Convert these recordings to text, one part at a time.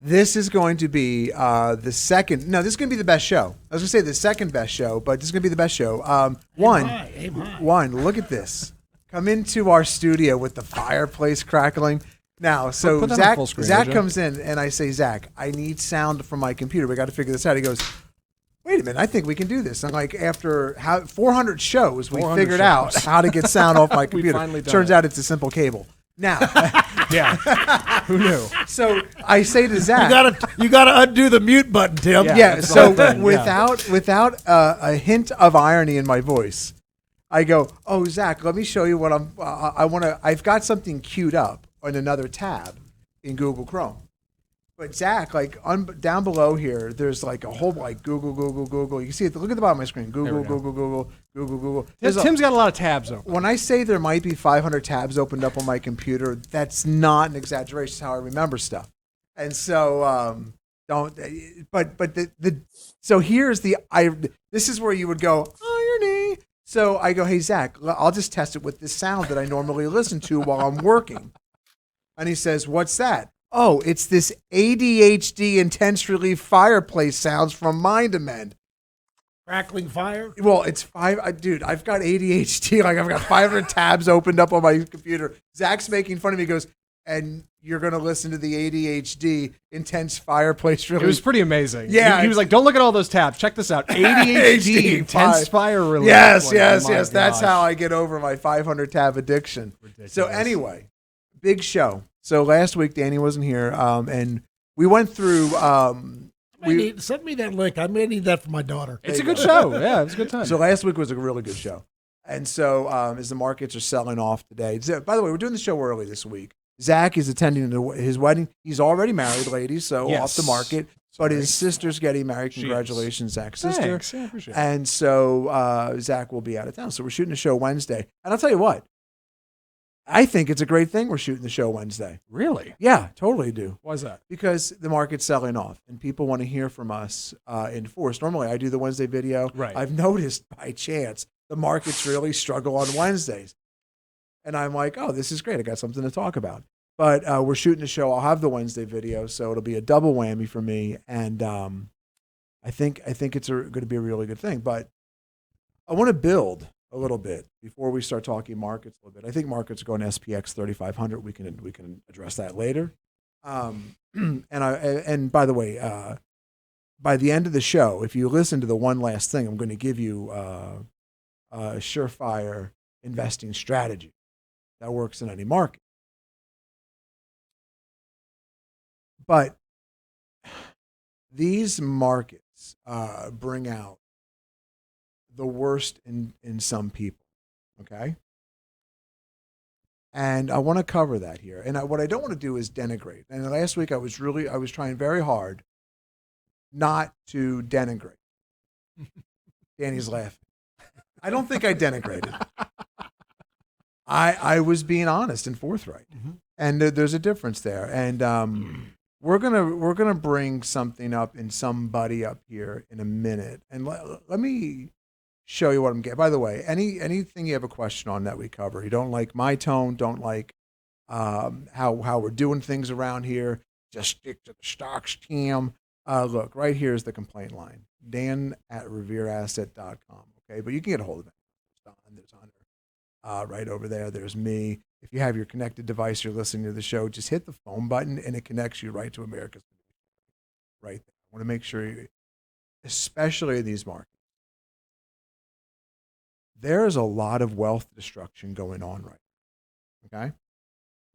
This is going to be the second. No, this is going to be the best show. I was going to say the second best show, but this is going to be the best show. Aim high. One. Look at this. Come into our studio with the fireplace crackling. Now, so Put that on Zach, full screen, Zach would you? comes in, and I say, Zach, I need sound from my computer. We got to figure this out. He goes, wait a minute, I think we can do this. And like after 400 shows, we 400 figured out how to get sound off my computer. finally done Turns it. out it's a simple cable. Now, Yeah. Who knew? so I say to Zach, You gotta undo the mute button, Tim. Yeah. yeah. that's the So whole thing, without a hint of irony in my voice, I go, "Oh, Zach, let me show you what I've got something queued up on another tab in Google Chrome." But Zach, like down below here, there's like a whole like Google. You can see it. Look at the bottom of my screen. Google. Tim's got a lot of tabs open. When I say there might be 500 tabs opened up on my computer, that's not an exaggeration. It's how I remember stuff. And so so here's this is where you would go, irony. So I go, hey Zach, I'll just test it with this sound that I normally listen to while I'm working. And he says, what's that? Oh, it's this ADHD intense relief fireplace sounds from Mind Amend. Crackling fire. Well, it's dude, I've got ADHD. Like, I've got 500 tabs opened up on my computer. Zach's making fun of me. He goes, and you're going to listen to the ADHD intense fireplace relief. It was pretty amazing. Yeah. He was like, don't look at all those tabs. Check this out. ADHD, intense fire relief. Yes, Like, yes, oh my yes. That's gosh. how I get over my 500 tab addiction. Ridiculous. So anyway, big show. So last week, Danny wasn't here, and we went through. Send me that link. I may need that for my daughter. It's a good show. Yeah, it was a good time. So last week was a really good show. And so as the markets are selling off today, by the way, we're doing the show early this week. Zach is attending his wedding. He's already married, ladies, so Yes. off the market. But his sister's getting married. Congratulations, Zach's sister. Thanks. Yeah, I appreciate it. And so Zach will be out of town. So we're shooting the show Wednesday. And I'll tell you what, I think it's a great thing we're shooting the show Wednesday. Really? Yeah, totally do. Why is that? Because the market's selling off and people want to hear from us in force. Normally I do the Wednesday video. Right. I've noticed by chance the markets really struggle on Wednesdays. And I'm like, oh, this is great. I got something to talk about. But we're shooting the show. I'll have the Wednesday video, so it'll be a double whammy for me. And I think it's going to be a really good thing. But I want to build a little bit before we start talking markets a little bit. I think markets are going to SPX 3500. We can address that later. And by the way, by the end of the show, if you listen to the one last thing, I'm going to give you a surefire investing strategy that works in any market. But these markets bring out the worst in some people, okay? And I want to cover that here. And what I don't want to do is denigrate. And last week I was trying very hard not to denigrate. Danny's laughing. I don't think I denigrated. I was being honest and forthright. Mm-hmm. And there's a difference there. And we're gonna bring something up in somebody up here in a minute. And let me show you what I'm getting. By the way, anything you have a question on that we cover. You don't like my tone, don't like how we're doing things around here, just stick to the stocks, Tim. Look, right here is the complaint line. Dan@revereasset.com. Okay, but you can get a hold of it. There's Hunter right over there. There's me. If you have your connected device, you're listening to the show, just hit the phone button and it connects you right to America's right there. I want to make sure, especially in these markets, there is a lot of wealth destruction going on right now. Okay?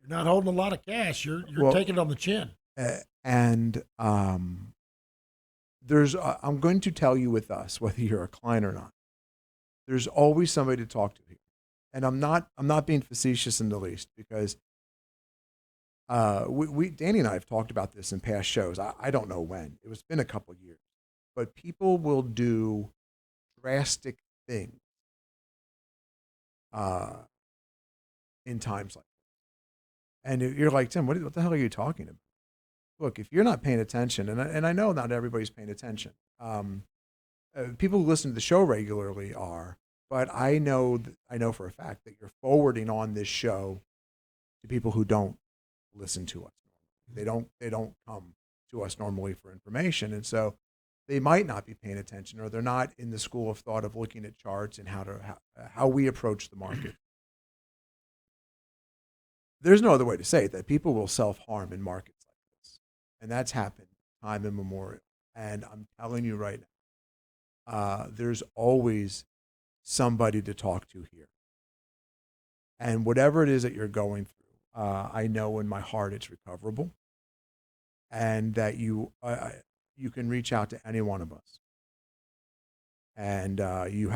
You're not holding a lot of cash. You're taking it on the chin. And I'm going to tell you with us, whether you're a client or not, there's always somebody to talk to here. And I'm not being facetious in the least, because Danny and I have talked about this in past shows. I don't know when. It's been a couple of years. But people will do drastic things in times like that. And you're like, Tim, what the hell are you talking about? Look, if you're not paying attention, and I know not everybody's paying attention. People who listen to the show regularly are, but I know for a fact that you're forwarding on this show to people who don't listen to us. They don't come to us normally for information. And so they might not be paying attention, or they're not in the school of thought of looking at charts and how we approach the market. There's no other way to say it, that people will self-harm in markets like this. And that's happened time immemorial. And I'm telling you right now, there's always somebody to talk to here. And whatever it is that you're going through, I know in my heart it's recoverable, and that you can reach out to any one of us. And you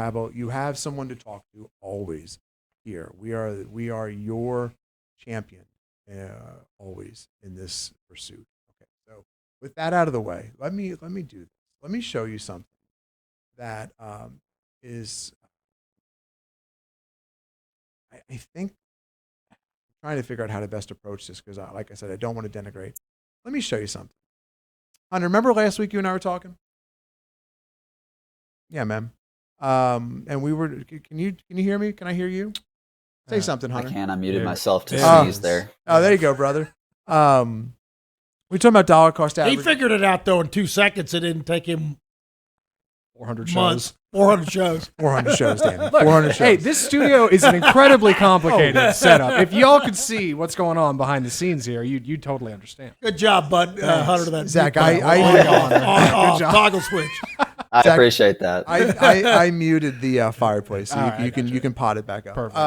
have someone to talk to always here. We are your champion always in this pursuit. Okay, so with that out of the way, let me do this. Let me show you something that is, I think, I'm trying to figure out how to best approach this, because like I said, I don't want to denigrate. Let me show you something. Hunter, remember last week you and I were talking? Yeah, man. And we were. Can you hear me? Can I hear you? Say something, Hunter. I can. I muted myself to sneeze there. Oh, there you go, brother. We're talking about dollar cost average. He figured it out, though, in 2 seconds. It didn't take him 400 months. shows. 400 shows. 400 shows, Danny. Look, 400 shows. hey, this studio is an incredibly complicated setup. If y'all could see what's going on behind the scenes here, you'd totally understand. Good job, bud. Hunter, that Zach, on, Good job. toggle switch. I Zach, appreciate that. I muted the fireplace, so All you right, can pot it back up. Perfect.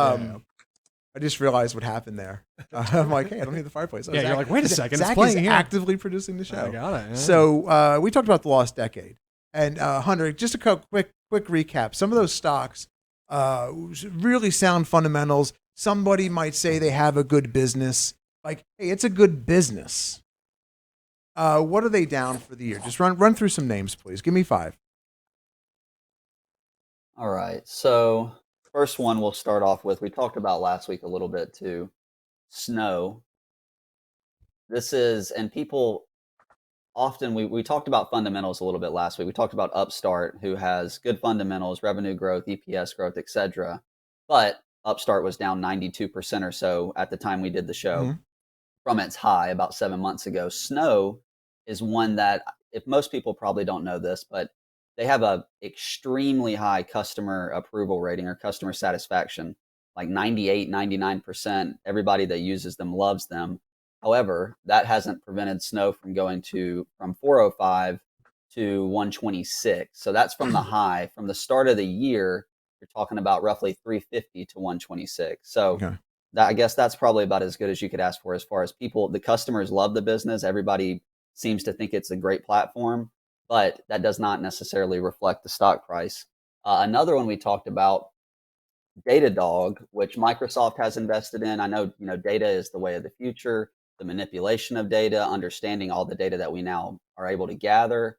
I just realized what happened there. I'm like, hey, I don't need the fireplace. Oh, Yeah, you're like, wait a second, it's Zach playing is here. actively producing the show. I got it. Yeah. So we talked about the lost decade. And Hunter, just a quick recap. Some of those stocks, really sound fundamentals. Somebody might say they have a good business. Like, hey, it's a good business. What are they down for the year? Just run through some names, please. Give me 5. All right. So first one we'll start off with, we talked about last week a little bit too, snow. This is, and people often, we talked about fundamentals a little bit last week. We talked about Upstart, who has good fundamentals, revenue growth, EPS growth, etc. But Upstart was down 92% or so at the time we did the show from its high about 7 months ago. Snow is one that, if most people probably don't know this, but they have a extremely high customer approval rating or customer satisfaction, like 98, 99%. Everybody that uses them loves them. However, that hasn't prevented Snow from going from 405 to 126. So that's from the high. From the start of the year, you're talking about roughly 350 to 126. So I guess that's probably about as good as you could ask for as far as people. The customers love the business. Everybody seems to think it's a great platform, but that does not necessarily reflect the stock price. Another one we talked about, Datadog, which Microsoft has invested in. I know, data is the way of the future. The manipulation of data, understanding all the data that we now are able to gather.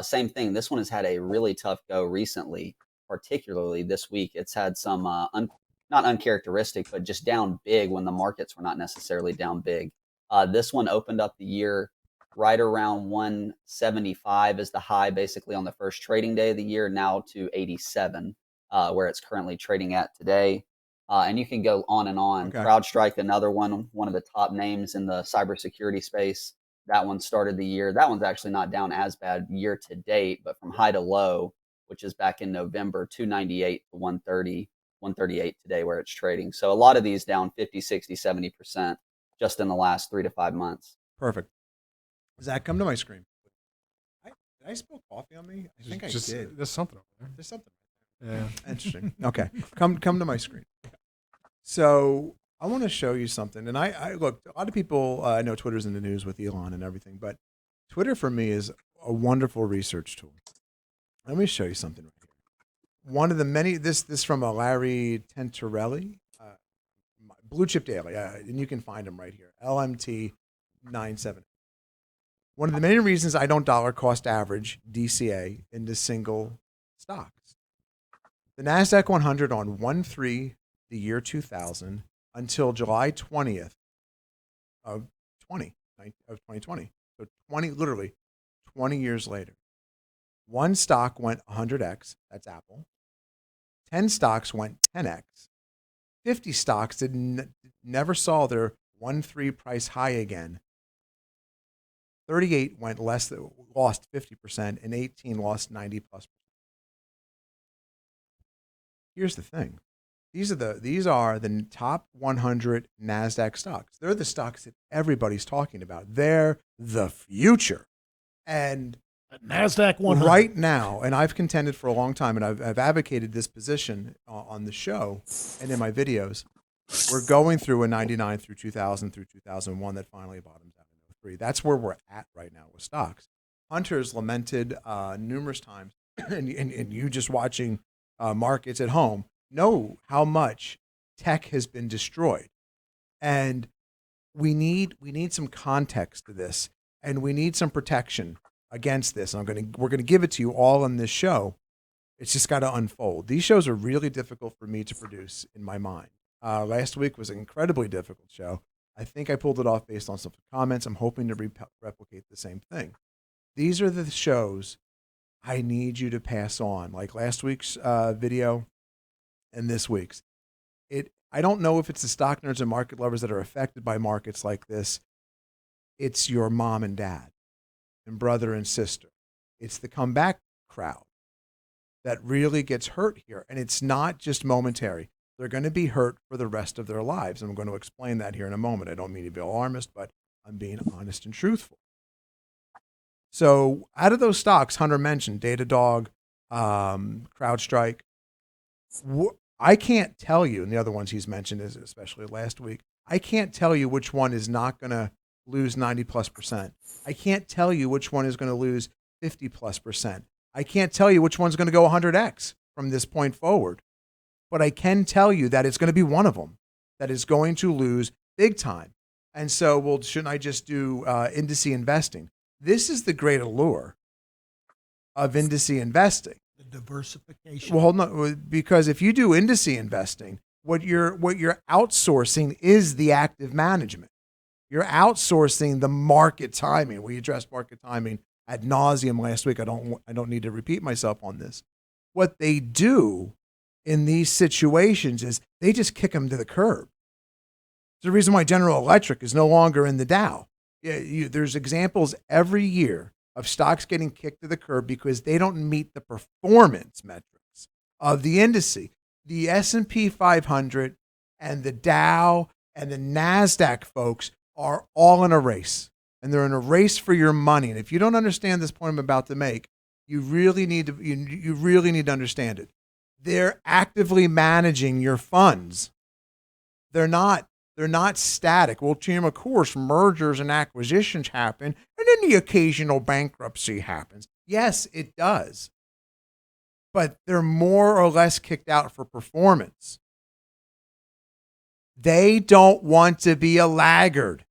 Same thing. This one has had a really tough go recently, particularly this week. It's had some not uncharacteristic, but just down big when the markets were not necessarily down big. This one opened up the year right around 175 is the high, basically on the first trading day of the year, now to 87, where it's currently trading at today. And you can go on and on. Okay. CrowdStrike, another one of the top names in the cybersecurity space. That one started the year. That one's actually not down as bad year to date, but from high to low, which is back in November, 298 to 130, 138 today where it's trading. So a lot of these down 50, 60, 70% just in the last 3 to 5 months. Perfect. Zach, come to my screen. Did I spill coffee on me? I think I did. There's something over there. There's something. Yeah. Interesting. Okay. Come to my screen. So I want to show you something. And I look, a lot of people, I know Twitter's in the news with Elon and everything, but Twitter for me is a wonderful research tool. Let me show you something right here. One of the many, this from a Larry Tentarelli, Blue Chip Daily, and you can find him right here, LMT 97. One of the many reasons I don't dollar cost average DCA into single stocks. The NASDAQ 100 on 1/3 the year 2000 until July 20th of 2020. So literally 20 years later. One stock went 100x, that's Apple. 10 stocks went 10x. 50 stocks never saw their 1/3 price high again 38 lost 50%, and 18 lost 90+%. Here's the thing. These are the top 100 NASDAQ stocks. They're the stocks that everybody's talking about. They're the future. And NASDAQ 100. right now, and I've contended for a long time, and I've advocated this position on the show and in my videos, we're going through a 99 through 2000 through 2001 that finally bottoms out in 03. That's where we're at right now with stocks. Hunter's lamented numerous times, and you just watching markets at home know how much tech has been destroyed. And we need some context to this, and we need some protection against this. And we're gonna give it to you all on this show. It's just got to unfold. These shows are really difficult for me to produce in my mind. Last week was an incredibly difficult show. I think I pulled it off based on some comments. I'm hoping to replicate the same thing. These are the shows I need you to pass on, like last week's video and this week's. I don't know if it's the stock nerds and market lovers that are affected by markets like this. It's your mom and dad and brother and sister. It's the comeback crowd that really gets hurt here. And it's not just momentary. They're going to be hurt for the rest of their lives. I'm going to explain that here in a moment. I don't mean to be alarmist, but I'm being honest and truthful. So out of those stocks Hunter mentioned, Datadog, CrowdStrike, I can't tell you, and the other ones he's mentioned, is especially last week, I can't tell you which one is not going to lose 90+%. I can't tell you which one is going to lose 50+%. I can't tell you which one's going to go 100x from this point forward. But I can tell you that it's going to be one of them that is going to lose big time. And so, well, shouldn't I just do indice investing? This is the great allure of indice investing. The diversification. Well, hold on, because if you do indice investing, what you're outsourcing is the active management. You're outsourcing the market timing. We addressed market timing ad nauseum last week. I don't need to repeat myself on this. What they do in these situations is they just kick them to the curb. It's the reason why General Electric is no longer in the Dow. There's examples every year of stocks getting kicked to the curb because they don't meet the performance metrics of the indice. The S&P 500 and the Dow and the NASDAQ folks are all in a race, and they're in a race for your money. And if you don't understand this point I'm about to make, you really need to understand it. They're actively managing your funds. They're not static. Well, Tim, of course, mergers and acquisitions happen, and then the occasional bankruptcy happens. Yes, it does. But they're more or less kicked out for performance. They don't want to be a laggard.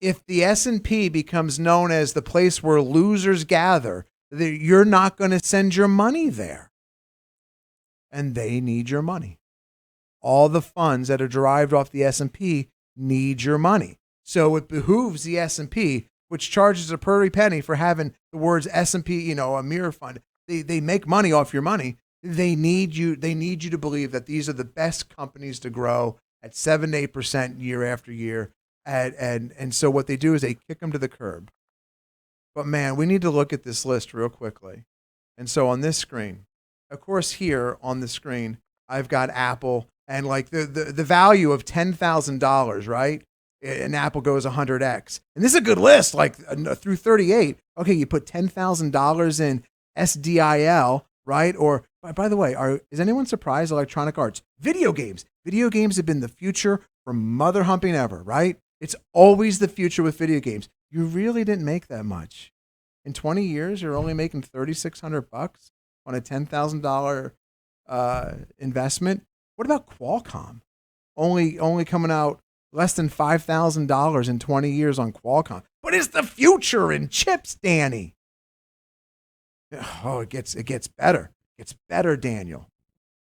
If the S&P becomes known as the place where losers gather, you're not going to send your money there. And they need your money. All the funds that are derived off the S&P need your money. So it behooves the S&P, which charges a pretty penny for having the words S&P, a mirror fund. They make money off your money. They need you to believe that these are the best companies to grow at 7 to 8% year after year. And so what they do is they kick them to the curb. But man, we need to look at this list real quickly. And so on this screen, of course, here on the screen, I've got Apple and like the value of $10,000, right? And Apple goes 100x. And this is a good list, like through 38. Okay, you put $10,000 in SDIL, right? Or by the way, is anyone surprised? Electronic Arts, video games have been the future from mother humping ever, right? It's always the future with video games. You really didn't make that much. In 20 years, you're only making $3,600 on a $10,000 investment. What about Qualcomm? Only coming out less than $5,000 in 20 years on Qualcomm. But it's the future in chips, Danny. Oh, it gets better. It's better, Daniel.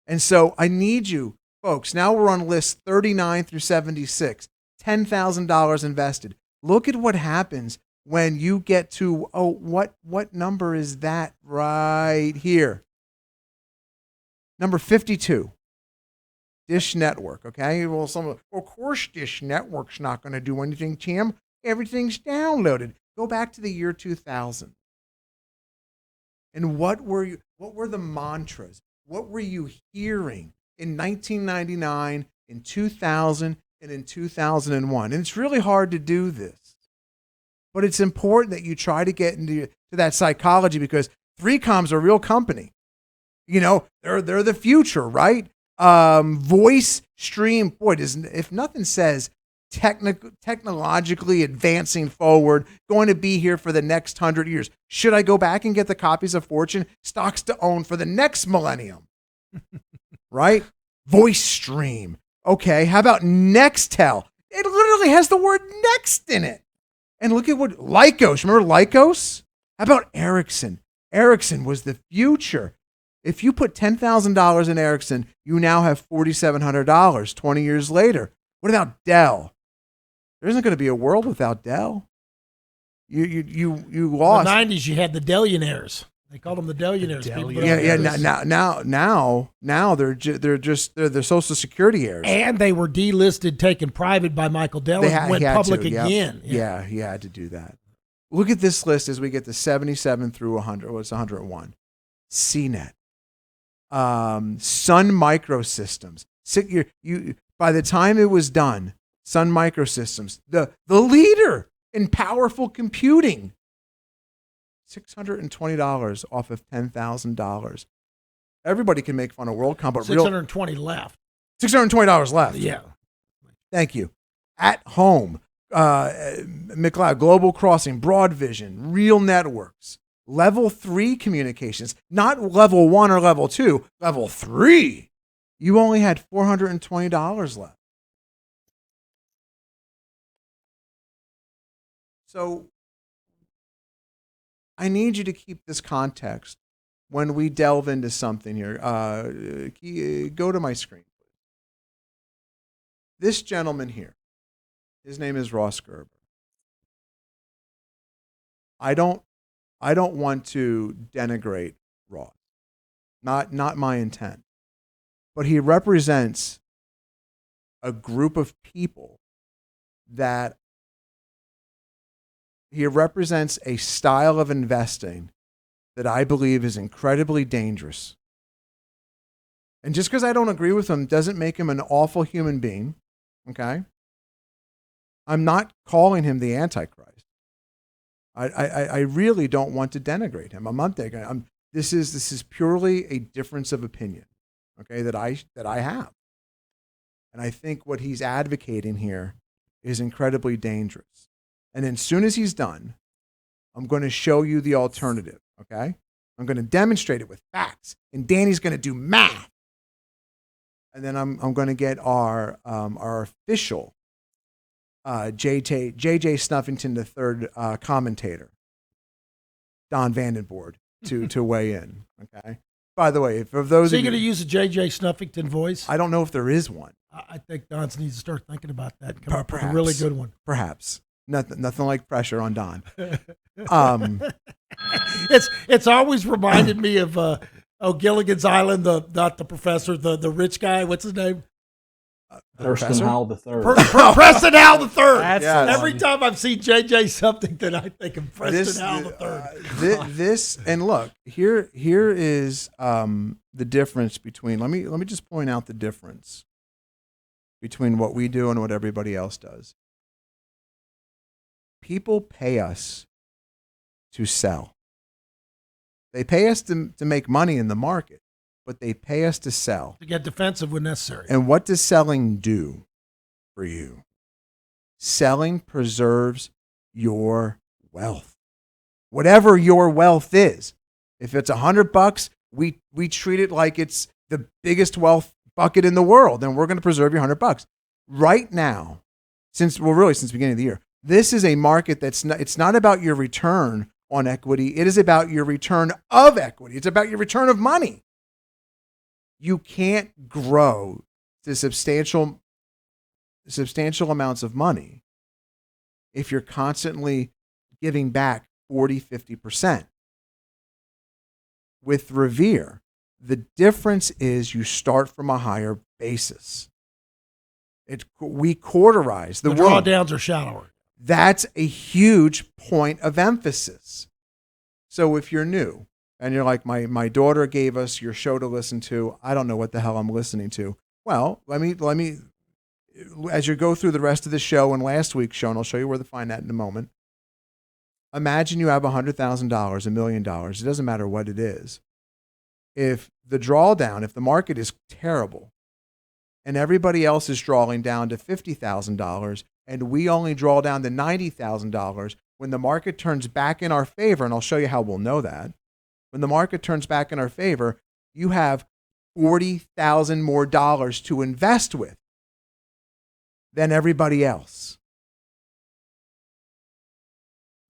And so I need you, folks. Now we're on list 39 through 76. $10,000 invested. Look at what happens when you get to, what number is that right here? Number 52. Dish Network, okay? Well, of course Dish Network's not going to do anything, Tim. everything's downloaded. Go back to the year 2000. And what were the mantras? What were you hearing in 1999, in 2000, and in 2001? And it's really hard to do this. But it's important that you try to get into that psychology, because 3Com's a real company. You know, they're the future, right? Voice stream, boy, if nothing says technologically advancing forward, going to be here for the next 100 years. Should I go back and get the copies of Fortune, stocks to own for the next millennium? Right? Voice stream. Okay, how about Nextel? It literally has the word next in it. And look at what Lycos, remember Lycos? How about Ericsson? Ericsson was the future. If you put $10,000 in Ericsson, you now have $4,700 20 years later. What about Dell? There isn't going to be a world without Dell. You lost. In the 90s, you had the Dellionaires. They called them the Dellionaires. Now they're Social Security heirs. And they were delisted, taken private by Michael Dell, and went public again. Yeah, he had to do that. Look at this list as we get to 77 through 100. What's 101? CNET, Sun Microsystems. By the time it was done, Sun Microsystems, the leader in powerful computing, $620 off of $10,000. Everybody can make fun of WorldCom, but $620 left. $620 left. Yeah. Thank you. At Home, McLeod, Global Crossing, Broadvision, Real Networks, Level 3 communications, not Level 1 or Level 2, Level 3. You only had $420 left. So I need you to keep this context when we delve into something here. Go to my screen. This gentleman here, his name is Ross Gerber. I don't want to denigrate Ross. Not my intent. But he represents a group of people that he represents a style of investing that I believe is incredibly dangerous. And just because I don't agree with him doesn't make him an awful human being, okay? I'm not calling him the Antichrist. I really don't want to denigrate him. I'm not thinking. This is purely a difference of opinion, okay, that I have. And I think what he's advocating here is incredibly dangerous. And then as soon as he's done, I'm going to show you the alternative, okay? I'm going to demonstrate it with facts, and Danny's going to do math. And then I'm going to get our official J.J. Snuffington III commentator, Don Vandenbord, to weigh in, okay? By the way, for those of you going to use a J.J. Snuffington voice? I don't know if there is one. I think Don needs to start thinking about that and come up with a really good one. Perhaps. Nothing like pressure on Don. It's always reminded me of Gilligan's Island, not the professor, the rich guy. What's his name? Preston Howell III. Preston Howell III. Yes. Every time I've seen J.J. something, I think of Preston Howell III. This and look, here is the difference between. Let me just point out the difference between what we do and what everybody else does. People pay us to sell. They pay us to make money in the market, but they pay us to sell. To get defensive when necessary. And what does selling do for you? Selling preserves your wealth. Whatever your wealth is. If it's $100, we treat it like it's the biggest wealth bucket in the world, and we're going to preserve your $100. Right now, since the beginning of the year, this is a market it's not about your return on equity. It is about your return of equity. It's about your return of money. You can't grow to substantial amounts of money if you're constantly giving back 40, 50%. With Revere, the difference is you start from a higher basis. We quarterize. The drawdowns are shallower. That's a huge point of emphasis. So if you're new and you're like, my daughter gave us your show to listen to, I don't know what the hell I'm listening to. Well, let me, as you go through the rest of the show and last week's show, and I'll show you where to find that in a moment. Imagine you have $100,000, $1 million. It doesn't matter what it is. If the drawdown, if the market is terrible and everybody else is drawing down to $50,000 and we only draw down to $90,000, when the market turns back in our favor, and I'll show you how we'll know that, when the market turns back in our favor, you have $40,000 more dollars to invest with than everybody else.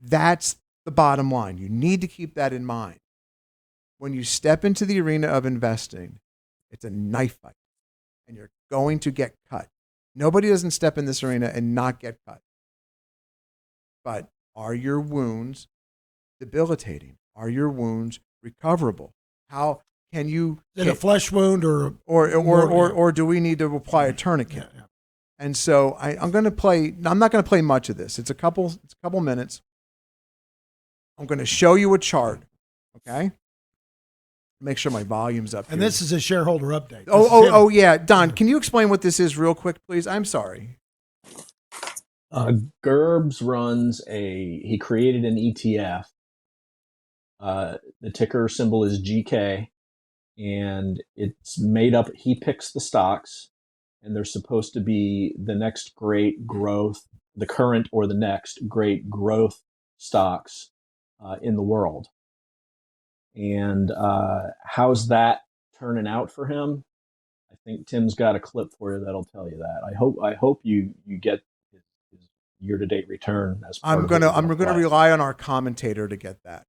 That's the bottom line. You need to keep that in mind. When you step into the arena of investing, it's a knife fight, and you're going to get cut. Nobody doesn't step in this arena and not get cut. But are your wounds debilitating? Are your wounds recoverable? How can you... Is it a flesh wound or do we need to apply a tourniquet? Yeah. And so I'm not going to play much of this. It's a couple minutes. I'm going to show you a chart, okay? Make sure my volume's up. And this is a shareholder update. Oh, yeah. Don, can you explain what this is real quick, please? I'm sorry. Gerbs runs he created an ETF. The ticker symbol is GK, and it's made up, he picks the stocks, and they're supposed to be the next great growth, the current or the next great growth stocks in the world. And how's that turning out for him? I think Tim's got a clip for you that'll tell you that. I hope you get his year-to-date return as part I'm of gonna rely on our commentator to get that.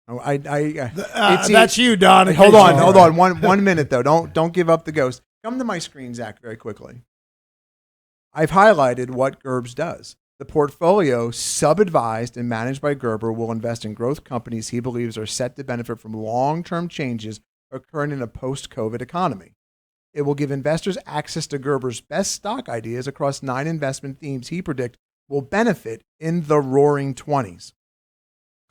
That's you, Don. Hold on. 1 minute though. Don't give up the ghost. Come to my screen, Zach, very quickly. I've highlighted what Gerbs does. The portfolio, sub-advised and managed by Gerber, will invest in growth companies he believes are set to benefit from long-term changes occurring in a post-COVID economy. It will give investors access to Gerber's best stock ideas across 9 investment themes he predicts will benefit in the roaring 20s.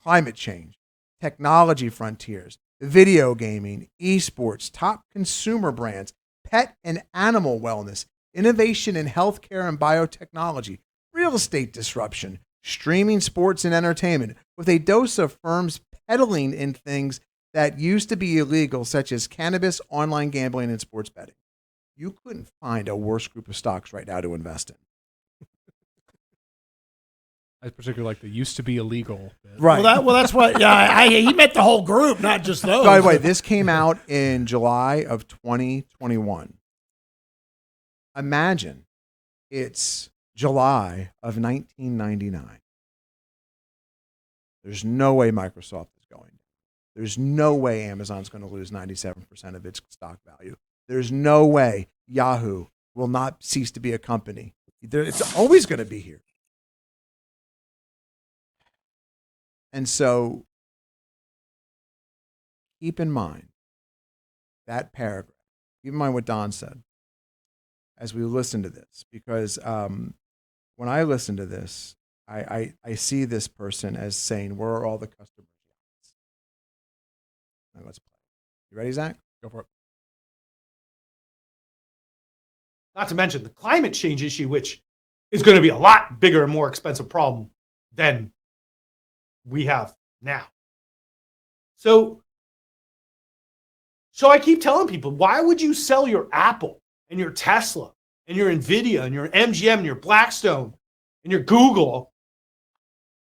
Climate change, technology frontiers, video gaming, esports, top consumer brands, pet and animal wellness, innovation in healthcare and biotechnology, real estate disruption, streaming sports and entertainment, with a dose of firms peddling in things that used to be illegal, such as cannabis, online gambling, and sports betting. You couldn't find a worse group of stocks right now to invest in. I particularly like the used to be illegal bit. Right. Well, that's what. Yeah, he meant the whole group, not just those. By the way, this came out in July of 2021. Imagine it's July of 1999. There's no way Microsoft is going. There's no way Amazon's going to lose 97% of its stock value. There's no way Yahoo will not cease to be a company. It's always going to be here. And so keep in mind that paragraph. Keep in mind what Don said as we listen to this, because when I listen to this, I see this person as saying, where are all the customers? Now let's play. You ready, Zach? Go for it. Not to mention the climate change issue, which is going to be a lot bigger and more expensive problem than we have now. So I keep telling people, why would you sell your Apple and your Tesla and your Nvidia and your MGM and your Blackstone and your Google?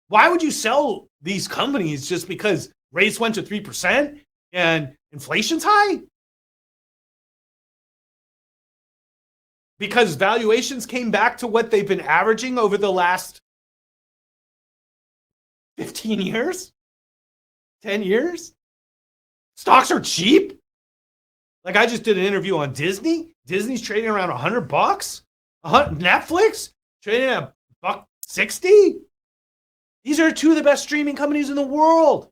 Why would you sell these companies just because rates went to 3% and inflation's high? Because valuations came back to what they've been averaging over the last 15 years? 10 years? Stocks are cheap? Like, I just did an interview on Disney. Disney's trading around $100. Netflix trading at $1.60. These are 2 of the best streaming companies in the world.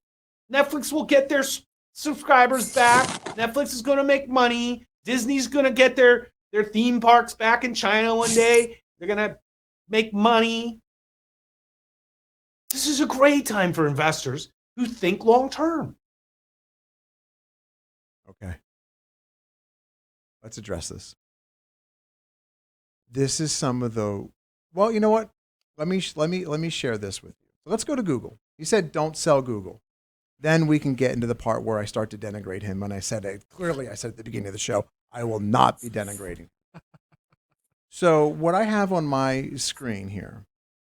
Netflix will get their subscribers back. Netflix is going to make money. Disney's going to get their theme parks back in China one day. They're going to make money. This is a great time for investors who think long term. Okay. Let's address this. This is some of the, well, you know what? Let me share this with you. So let's go to Google. You said don't sell Google. Then we can get into the part where I start to denigrate him. And I said it clearly, I said at the beginning of the show, I will not be denigrating. So what I have on my screen here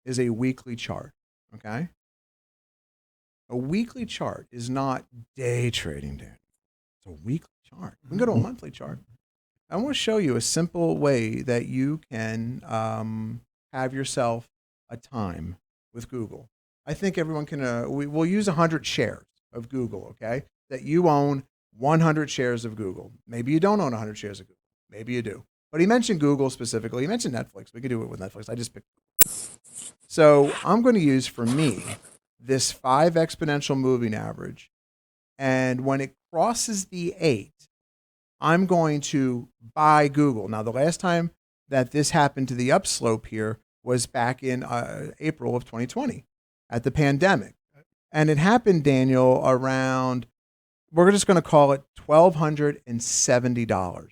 is a weekly chart. Okay. A weekly chart is not day trading, Dan. It's a weekly chart. We can go to a monthly chart. I want to show you a simple way that you can have yourself a time with Google. I think everyone can, we'll use 100 shares of Google, okay? That you own 100 shares of Google. Maybe you don't own 100 shares of Google. Maybe you do. But he mentioned Google specifically. He mentioned Netflix. We could do it with Netflix. I just picked Google. So I'm going to use, for me, this 5 exponential moving average. And when it crosses the 8, I'm going to buy Google. Now, the last time that this happened to the upslope here was back in April of 2020 at the pandemic. And it happened, Daniel, around, we're just going to call it $1,270.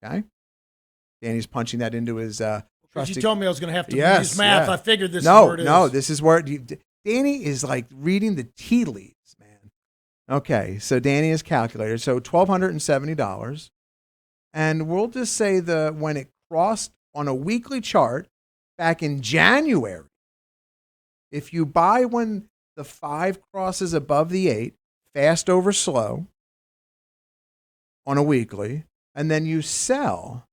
Okay? Danny's punching that into his Because you told me I was going to have to Yes, use math. yeah. I figured this is where it is. No, this is where Danny is like reading the tea leaves, man. Okay, so Danny is calculated. So $1,270. And we'll just say when it crossed on a weekly chart back in January, if you buy when the 5 crosses above the 8, fast over slow on a weekly, and then you sell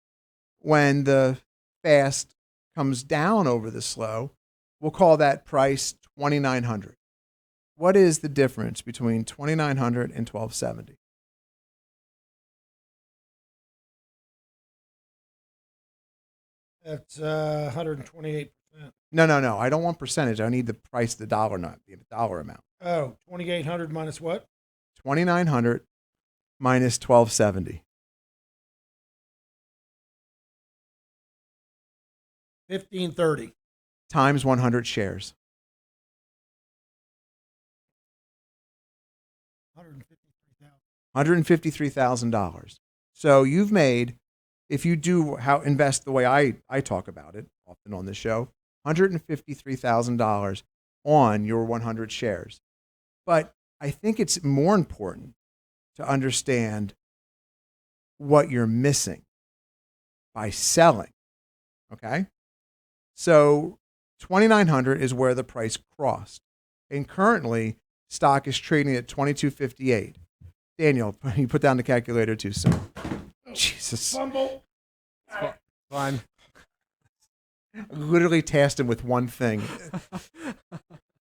when the fast comes down over the slow, we'll call that price $2,900. What is the difference between $2,900 and $1,270? That's 128%. No. I don't want percentage. I need the price, the dollar, not the dollar amount. Oh, 2,800 minus what? 2,900 minus 1,270. 1,530. Times 100 shares. $153,000. So you've made, if you do invest the way I talk about it often on this show, $153,000 on your 100 shares. But I think it's more important to understand what you're missing by selling. Okay? So 2,900 is where the price crossed. And currently, stock is trading at 22.58. Daniel, you put down the calculator too soon. Jesus. Fumble. Fine. I literally tasked him with one thing.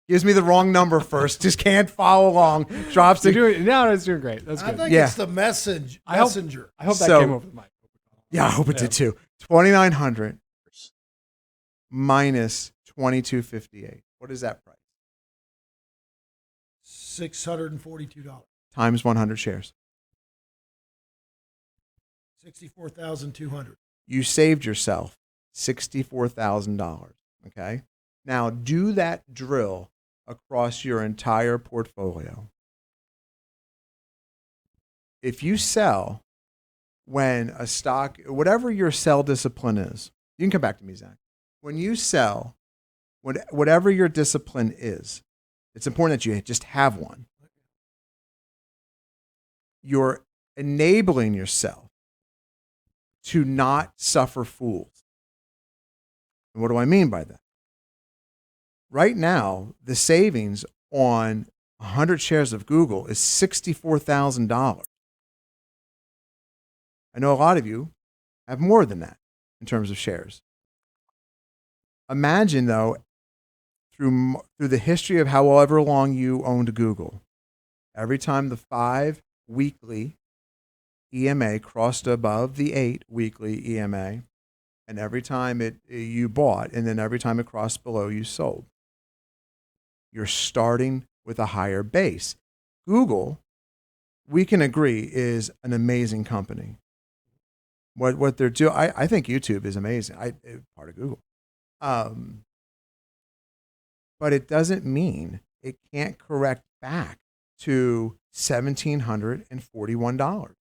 Gives me the wrong number first. Just can't follow along. Drops the. No, it's doing great. That's I good. think Yeah. it's the messenger. I hope that So- came over the mic. Yeah, I hope it did too. 2,900 minus 22.58. What is that price? $642. Times 100 shares. 64,200. You saved yourself $64,000. Okay. Now do that drill across your entire portfolio. If you sell when a stock, whatever your sell discipline is, you can come back to me, Zach. When you sell, whatever your discipline is, it's important that you just have one. You're enabling yourself to not suffer fools. And what do I mean by that? Right now, the savings on 100 shares of Google is $64,000. I know a lot of you have more than that in terms of shares. Imagine, though, through the history of however long you owned Google, every time the 5 weekly EMA crossed above the 8 weekly EMA, and every time you bought, and then every time it crossed below, you sold. You're starting with a higher base. Google, we can agree, is an amazing company. What they're doing, I think YouTube is amazing. Part of Google. but it doesn't mean it can't correct back to $1,741.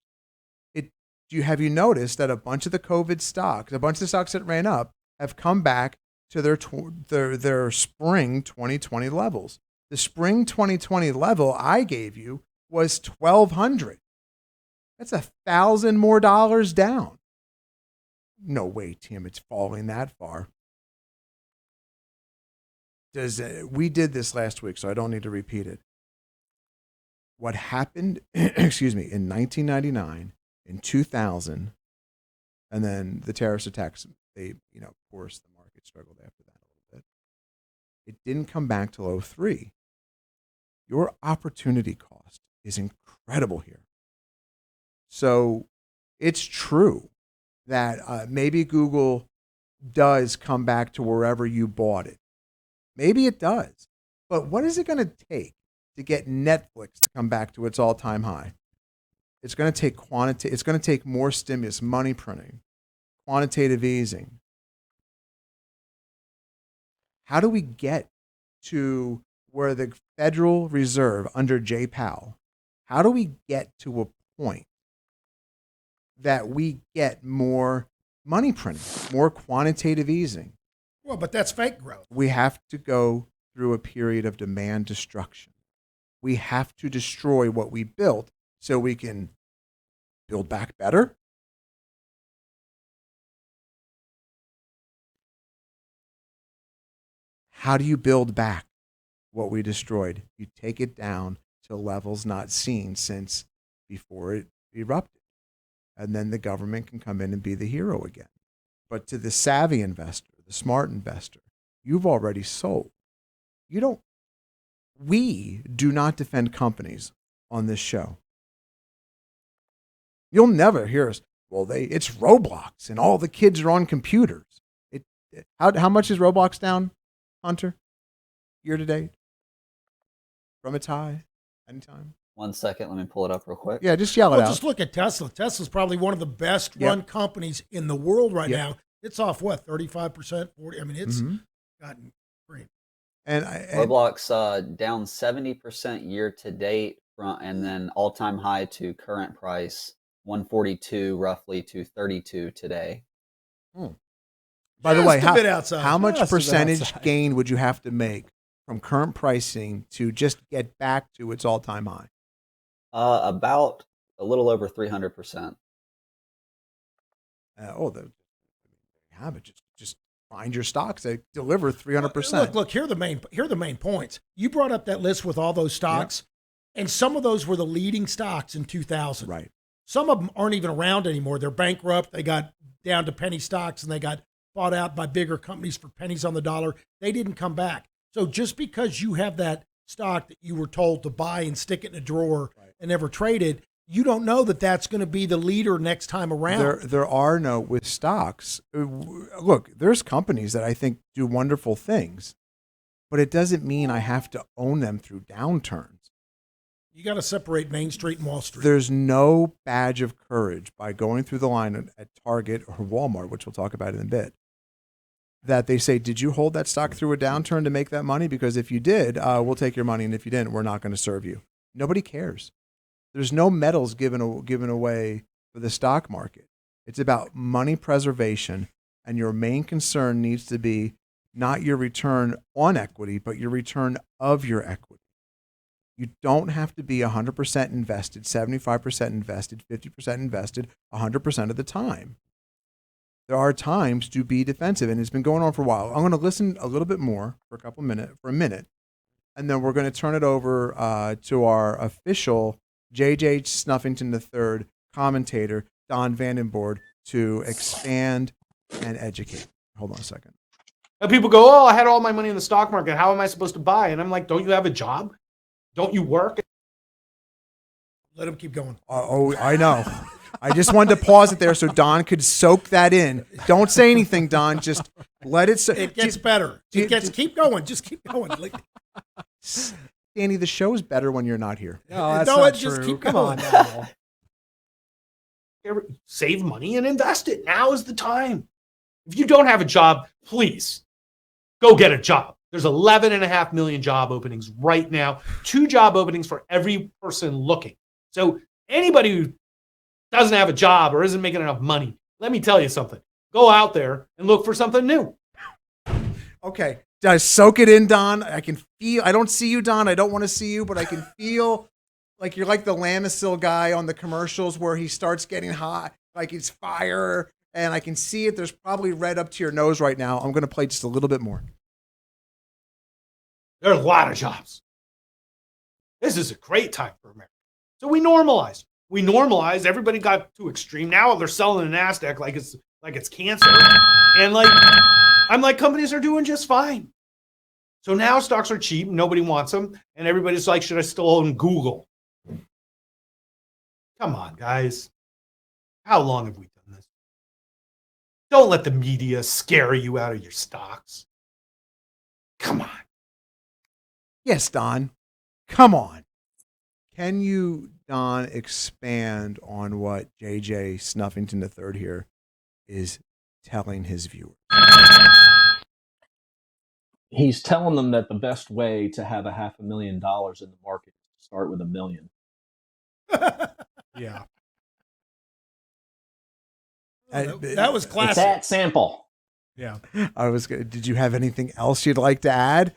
Have you noticed that a bunch of the COVID stocks, a bunch of the stocks that ran up, have come back to their spring 2020 levels? The spring 2020 level I gave you was 1,200. That's $1,000 more down. No way, Tim, it's falling that far. We did this last week, so I don't need to repeat it. What happened, excuse me, in 1999, in 2000, and then the terrorist attacks, of course, the market struggled after that a little bit. It didn't come back till 2003. Your opportunity cost is incredible here. So it's true that maybe Google does come back to wherever you bought it. Maybe it does. But what is it going to take to get Netflix to come back to its all-time high? It's going to take it's going to take more stimulus, money printing, quantitative easing. How do we get to where the Federal Reserve under Jay Powell, how do we get to a point that we get more money printing, more quantitative easing? Well, but that's fake growth. We have to go through a period of demand destruction. We have to destroy what we built so we can build back better. How do you build back what we destroyed? You take it down to levels not seen since before it erupted. And then the government can come in and be the hero again. But to the savvy investor, the smart investor, you've already sold. We do not defend companies on this show. You'll never hear us, it's Roblox and all the kids are on computers. How much is Roblox down, Hunter, year to date? From its high, anytime? 1 second, let me pull it up real quick. Yeah, just yell it out. Just look at Tesla. Tesla's probably one of the best run companies in the world right now. It's off 35%, 40. I mean, it's gotten great. And Roblox down 70% year to date, and then all-time high to current price 142 roughly to 32 today. By the way, how much Just a bit percentage outside. gain would you have to make from current pricing to just get back to its all-time high? About a little over 300%. Just find your stocks that deliver 300%. Look, here are the main points. You brought up that list with all those stocks, and some of those were the leading stocks in 2000. Right. Some of them aren't even around anymore. They're bankrupt. They got down to penny stocks, and they got bought out by bigger companies for pennies on the dollar. They didn't come back. So just because you have that stock that you were told to buy and stick it in a drawer and never trade it, you don't know that that's going to be the leader next time around. There are no, with stocks, look, there's companies that I think do wonderful things, but it doesn't mean I have to own them through downturns. You got to separate Main Street and Wall Street. There's no badge of courage by going through the line at Target or Walmart, which we'll talk about in a bit, that they say, did you hold that stock through a downturn to make that money? Because if you did, we'll take your money. And if you didn't, we're not going to serve you. Nobody cares. There's no medals given away for the stock market. It's about money preservation. And your main concern needs to be not your return on equity, but your return of your equity. You don't have to be 100% invested, 75% invested, 50% invested, 100% of the time. There are times to be defensive, and it's been going on for a while. I'm going to listen a little bit more for a minute, and then we're going to turn it over to our official J.J. Snuffington III commentator, Don Vandenbord, to expand and educate. Hold on a second. And people go, I had all my money in the stock market. How am I supposed to buy? And I'm like, don't you have a job? Don't you work? Let him keep going. I know. I just wanted to pause it there so Don could soak that in. Don't say anything, Don. Just let it. It gets better. Keep going. Just keep going. Danny, the show's better when you're not here. No, that's No, not just true. keep Come going. on now. Save money and invest it. Now is the time. If you don't have a job, please go get a job. There's 11.5 million job openings right now, 2 job openings for every person looking. So anybody who doesn't have a job or isn't making enough money, let me tell you something. Go out there and look for something new. Okay. Soak it in, Don. I can feel, I don't see you, Don. I don't want to see you, but I can feel like you're like the Lamisil guy on the commercials where he starts getting hot, like it's fire. And I can see it. There's probably red up to your nose right now. I'm going to play just a little bit more. There are a lot of jobs. This is a great time for America. So we normalized. Everybody got too extreme. Now they're selling the NASDAQ like it's cancer. And I'm like, companies are doing just fine. So now stocks are cheap. Nobody wants them. And everybody's like, should I still own Google? Come on, guys. How long have we done this? Don't let the media scare you out of your stocks. Come on. Yes, Don. Come on. Can you, Don, expand on what JJ Snuffington III here is telling his viewers? He's telling them that the best way to have $500,000 in the market is to start with $1 million. Yeah. That was It's classic. that simple. Yeah. Did you have anything else you'd like to add?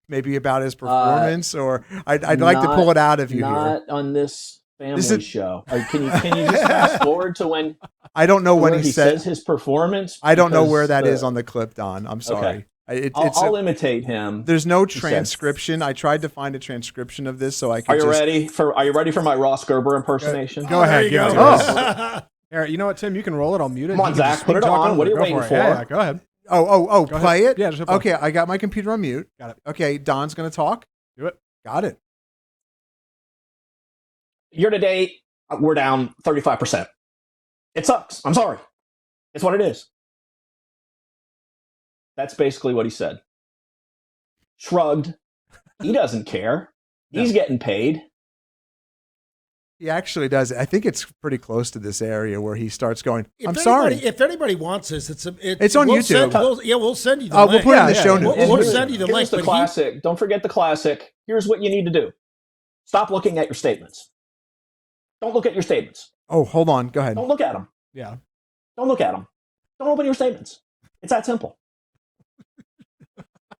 Maybe about his performance, or I'd like to pull it out of you here. Not on this family show. Can you just fast forward to when I don't know when he says his performance? I don't know where that is on the clip, Don. I'm sorry. Okay. I'll imitate him. There's no transcription. I tried to find a transcription of this so I could. Are you ready for my Ross Gerber impersonation? Go ahead. There you Give go. it to us. Eric, you know what, Tim? You can roll it. I'll mute it. Come on, Zach. Put it on. What are you waiting for? Yeah, go ahead. Go play ahead. it? Yeah, just play. Okay, I got my computer on mute. Got it. Okay, Don's going to talk. Do it. Got it. Year to date, we're down 35%. It sucks. I'm sorry. It's what it is. That's basically what he said. Shrugged. He doesn't care. He's getting paid. He actually does. I think it's pretty close to this area where he starts going, I'm If sorry. anybody wants this, it's on YouTube. We'll send you the We'll link. put it in the show notes. We'll send you the Here's link. the but classic. Don't forget the classic. Here's what you need to do. Stop looking at your statements. Don't look at your statements. Oh, hold on. Go ahead. Don't look at them. Yeah. Don't look at them. Don't open your statements. It's that simple.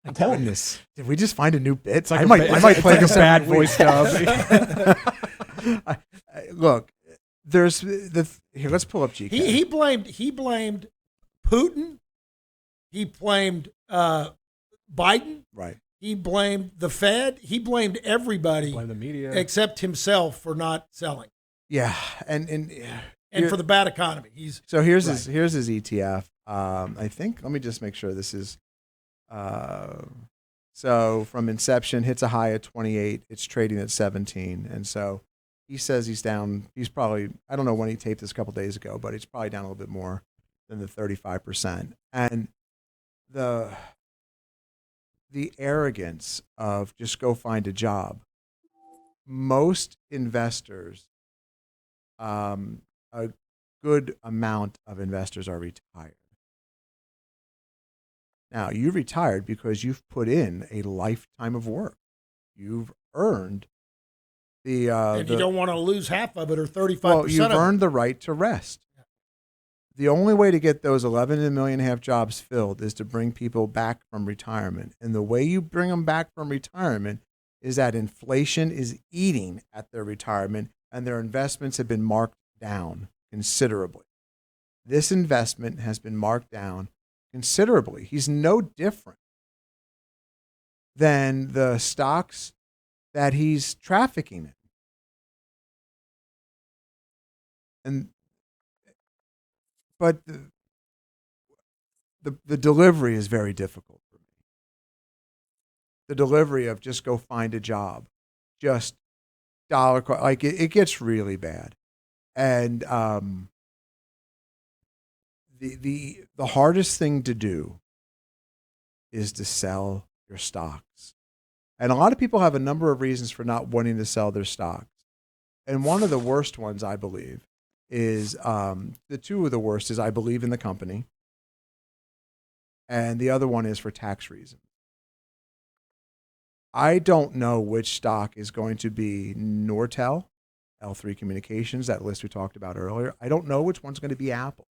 I'm telling you. Did we just find a new bit? It's like I might play like a this bad every week. voice dub. Look, there's here. Let's pull up GK. he blamed Putin. He blamed Biden. Right. He blamed the Fed. He blamed everybody Blame the media. except himself for not selling Yeah, and and for the bad economy. He's so here's his ETF. I think. Let me just make sure this is. So from inception, hits a high at 28. It's trading at 17, and so he says he's down. He's probably, I don't know when he taped this a couple days ago, but it's probably down a little bit more than the 35%. And the arrogance of just go find a job. Most investors, a good amount of investors are retired. Now, you retired because you've put in a lifetime of work. You've earned and you don't want to lose half of it or 35%. well, you've of it. earned the right to rest. The only way to get those 11.5 million jobs filled is to bring people back from retirement. And the way you bring them back from retirement is that inflation is eating at their retirement and their investments have been marked down considerably. This investment has been marked down considerably. He's no different than the stocks that he's trafficking in. But the delivery is very difficult for me. The delivery of just go find a job, just dollar, like it gets really bad. And the hardest thing to do is to sell your stocks. And a lot of people have a number of reasons for not wanting to sell their stocks. And one of the worst ones, I believe, is the two of the worst is I believe in the company. And the other one is for tax reasons. I don't know which stock is going to be Nortel, L3 Communications, that list we talked about earlier. I don't know which one's going to be Apple.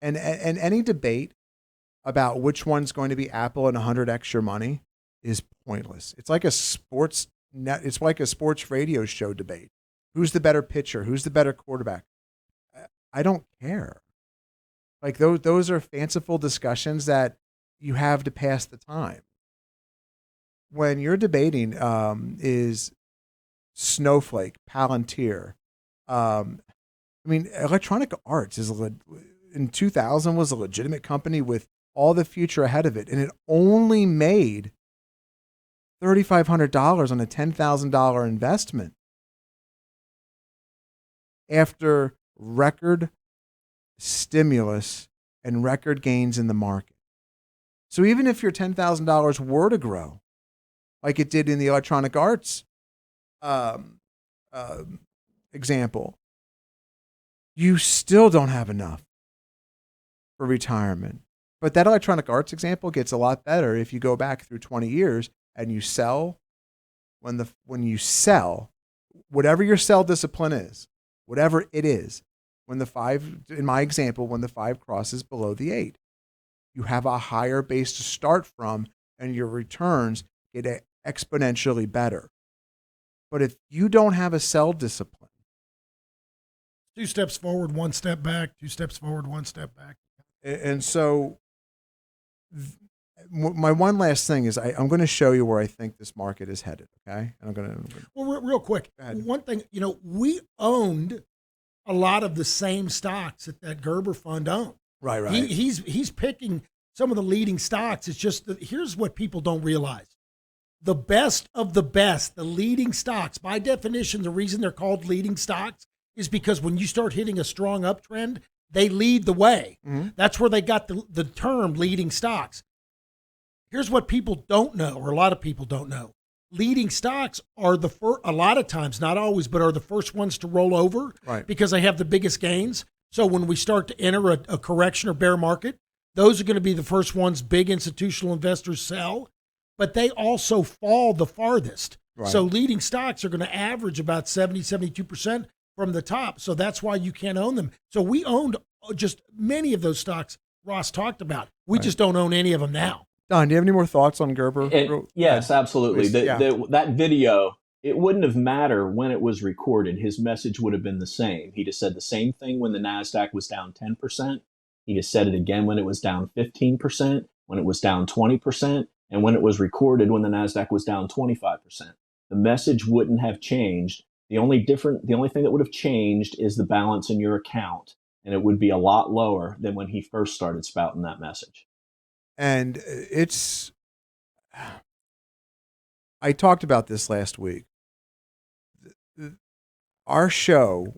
And any debate about which one's going to be Apple and 100x your money is pointless. It's like a sports radio show debate. Who's the better pitcher? Who's the better quarterback? I don't care. Like those are fanciful discussions that you have to pass the time. When you're debating is Snowflake, Palantir. Electronic Arts in 2000 was a legitimate company with all the future ahead of it, and it only made $3,500 on a $10,000 investment after record stimulus and record gains in the market. So even if your $10,000 were to grow, like it did in the Electronic Arts example, you still don't have enough for retirement. But that Electronic Arts example gets a lot better if you go back through 20 years and you sell when you sell, whatever your sell discipline is, whatever it is, when the 5, in my example, when the 5 crosses below the 8, you have a higher base to start from and your returns get exponentially better. But if you don't have a sell discipline, 2 steps forward, 1 step back, 2 steps forward, 1 step back. and so my one last thing is I'm going to show you where I think this market is headed. Okay, and I'm going to. Well, real quick, one thing, we owned a lot of the same stocks that Gerber fund owned. Right. He's picking some of the leading stocks. It's just here's what people don't realize: the best of the best, the leading stocks. By definition, the reason they're called leading stocks is because when you start hitting a strong uptrend, they lead the way. Mm-hmm. That's where they got the term leading stocks. Here's what people don't know, or a lot of people don't know. Leading stocks are the first, a lot of times, not always, but are the first ones to roll over, right, because they have the biggest gains. So when we start to enter a correction or bear market, those are going to be the first ones big institutional investors sell, but they also fall the farthest. Right. So leading stocks are going to average about 72% from the top. So that's why you can't own them. So we owned just many of those stocks Ross talked about. We just don't own any of them now. Don, do you have any more thoughts on Gerber? Yes, absolutely. That video, it wouldn't have mattered when it was recorded. His message would have been the same. He'd have said the same thing when the NASDAQ was down 10%. He'd have said it again when it was down 15%, when it was down 20%, and when it was recorded when the NASDAQ was down 25%. The message wouldn't have changed. The only thing that would have changed is the balance in your account, and it would be a lot lower than when he first started spouting that message. And I talked about this last week. Our show's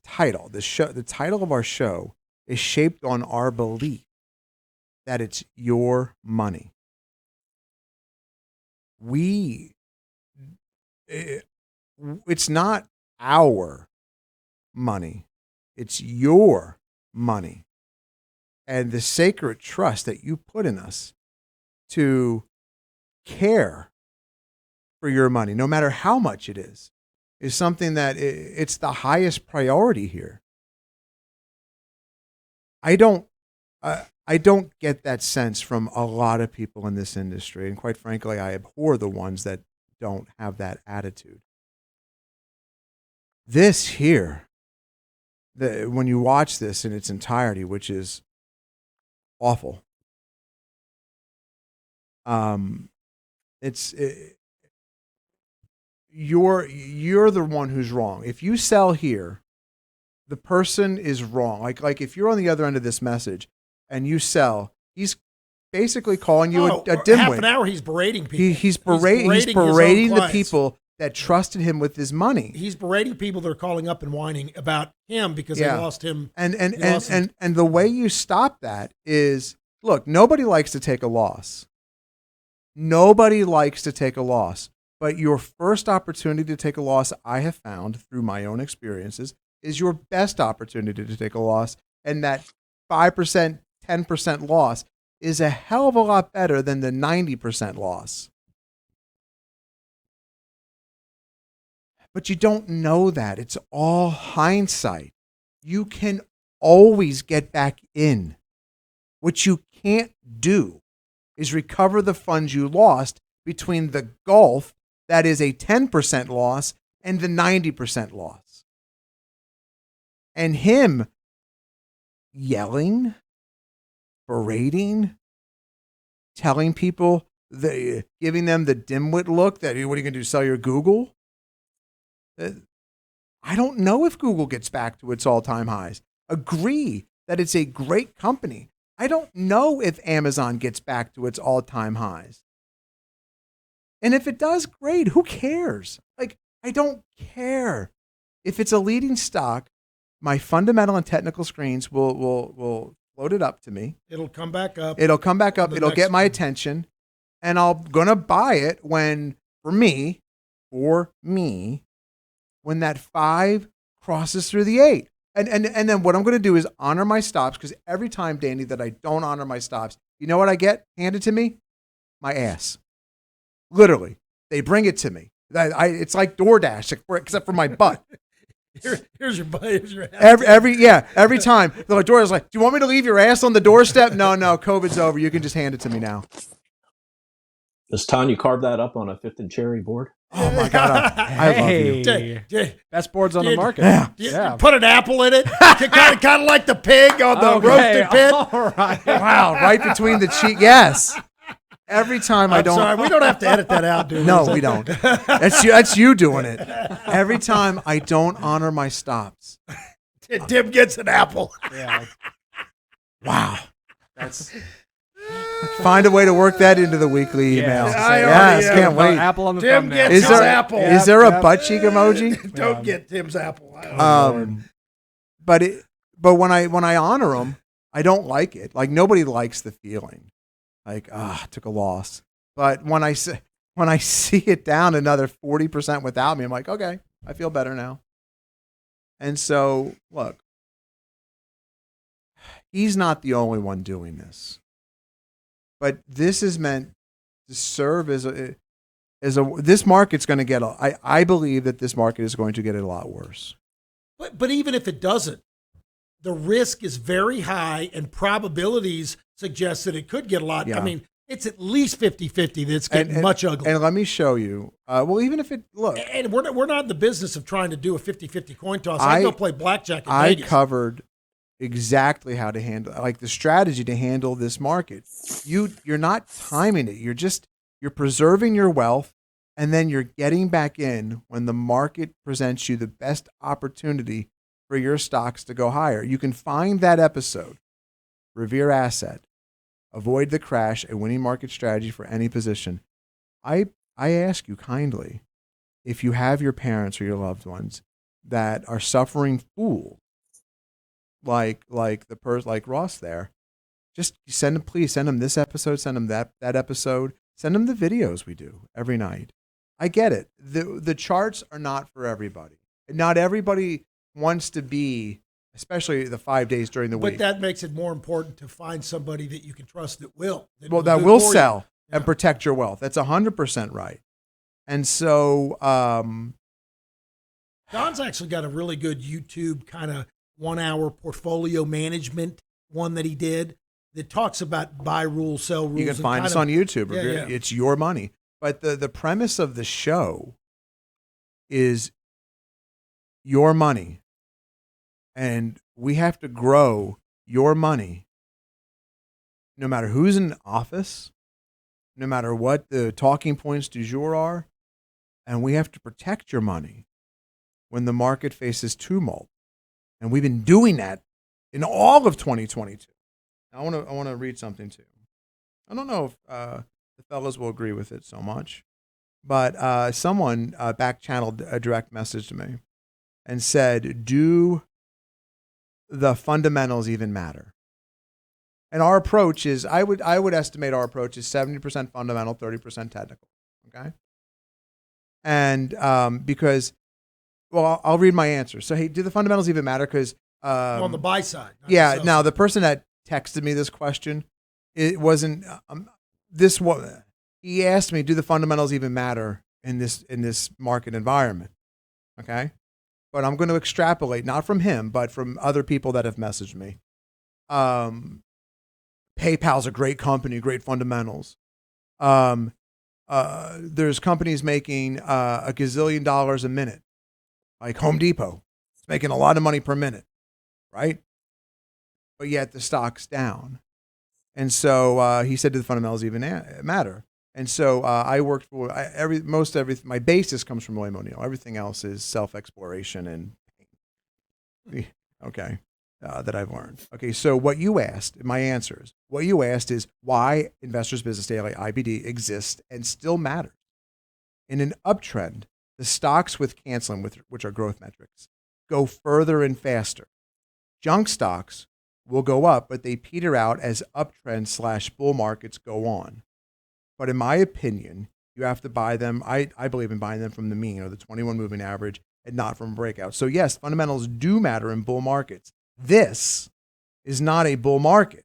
title, the title of our show is shaped on our belief that it's your money. It's not our money. It's your money. And the sacred trust that you put in us to care for your money, no matter how much it is something that it's the highest priority here. I don't get that sense from a lot of people in this industry. And quite frankly, I abhor the ones that don't have that attitude. This here, when you watch this in its entirety, which is awful. You're the one who's wrong. If you sell here, the person is wrong. Like if you're on the other end of this message and you sell, he's basically calling you a dimwit. Half an hour he's berating people. He's berating the people that trusted him with his money. He's berating people that are calling up and whining about him because they lost him. And the way you stop that is, look, nobody likes to take a loss. Nobody likes to take a loss. But your first opportunity to take a loss, I have found through my own experiences, is your best opportunity to take a loss. And that 5%, 10% loss is a hell of a lot better than the 90% loss. But you don't know that. It's all hindsight. You can always get back in. What you can't do is recover the funds you lost between the gulf that is a 10% loss and the 90% loss. And him yelling, berating, telling people, giving them the dimwit look that, what are you going to do, sell your Google? I don't know if Google gets back to its all-time highs. Agree that it's a great company. I don't know if Amazon gets back to its all-time highs. And if it does, great. Who cares? Like, I don't care. If it's a leading stock, my fundamental and technical screens will load it up to me. It'll come back up. It'll come back up. The It'll next get my one. attention. And I'm going to buy it when, for me, when that 5 crosses through the 8. And then what I'm going to do is honor my stops, because every time, Danny, that I don't honor my stops, you know what I get handed to me? My ass. Literally. They bring it to me. It's like DoorDash, except for my butt. Here's your butt. Here's your ass. Every time. The DoorDash like, do you want me to leave your ass on the doorstep? No, COVID's over. You can just hand it to me now. Does Tanya carve that up on a 5th and Cherry board? Oh my God. I love you. Best boards on the Dude, market. Yeah. Yeah. Put an apple in it. kind of like the pig on the roasted pit. All right. Wow. Right between the cheek. Yes. Every time I don't. Sorry, we don't have to edit that out, do we? No, we don't. That's you doing it. Every time I don't honor my stops. Tim gets an apple. Yeah. Wow. Find a way to work that into the weekly email. Yeah, Can't wait. Apple on the Tim thumbnail. gets Is there, apple. is there a butt cheek emoji? Don't get Tim's apple. I don't know. But when I honor them, I don't like it. Like, nobody likes the feeling. Like, took a loss. But when I see it down another 40% without me, I'm like, okay, I feel better now. And so, look, he's not the only one doing this. But this is meant to serve as a this market's going to get, I believe that this market is going to get a lot worse. But even if it doesn't, the risk is very high and probabilities suggest that it could get a lot. Yeah. I mean, it's at least 50-50 that's getting much uglier. And let me show you. Well, even if it, look. And we're not in the business of trying to do a 50-50 coin toss. I go play blackjack in Vegas. I covered exactly how to handle, like, the strategy to handle this market. You're not timing it. You're preserving your wealth, and then you're getting back in when the market presents you the best opportunity for your stocks to go higher. You can find that episode, Revere Asset, Avoid the Crash, a winning market strategy for any position. I ask you kindly, if you have your parents or your loved ones that are suffering fools, like Ross there, just please send them this episode, send them that episode, send them the videos we do every night. I get it. The charts are not for everybody. Not everybody wants to be, especially the 5 days during the week. But that makes it more important to find somebody that you can trust that will. That do will it for you. sell Yeah. and protect your wealth. That's 100% right. And so, Don's actually got a really good YouTube kind of 1 hour portfolio management one that he did that talks about buy rules, sell rules. you can find us on YouTube. Yeah. It's your money. But the premise of the show is your money. And we have to grow your money no matter who's in office, no matter what the talking points du jour are. And we have to protect your money when the market faces tumult. And we've been doing that in all of 2022. I want to read something too. I don't know if the fellas will agree with it so much, but someone back channeled a direct message to me and said, do the fundamentals even matter? And our approach is, I would estimate our approach is 70% fundamental, 30% technical. Okay. And because, well, I'll read my answer. So, hey, do the fundamentals even matter? Because on the buy side. not the yeah. sell Now side. the person that texted me this question, it wasn't he asked me, do the fundamentals even matter in this market environment? Okay. But I'm going to extrapolate, not from him, but from other people that have messaged me. PayPal's a great company, great fundamentals. There's companies making a gazillion dollars a minute, like Home Depot. It's making a lot of money per minute, right? But yet the stock's down. And so he said, do the fundamentals even matter? And so I worked for my basis comes from William O'Neill. Everything else is self-exploration and okay, that I've learned. Okay, so what you asked, my answers. What you asked is why Investors Business Daily (IBD) exists and still matters. In an uptrend, the stocks with canceling, which are growth metrics, go further and faster. Junk stocks will go up, but they peter out as uptrend / bull markets go on. But in my opinion, you have to buy them. I believe in buying them from the mean or the 21 moving average and not from breakout. So yes, fundamentals do matter in bull markets. This is not a bull market.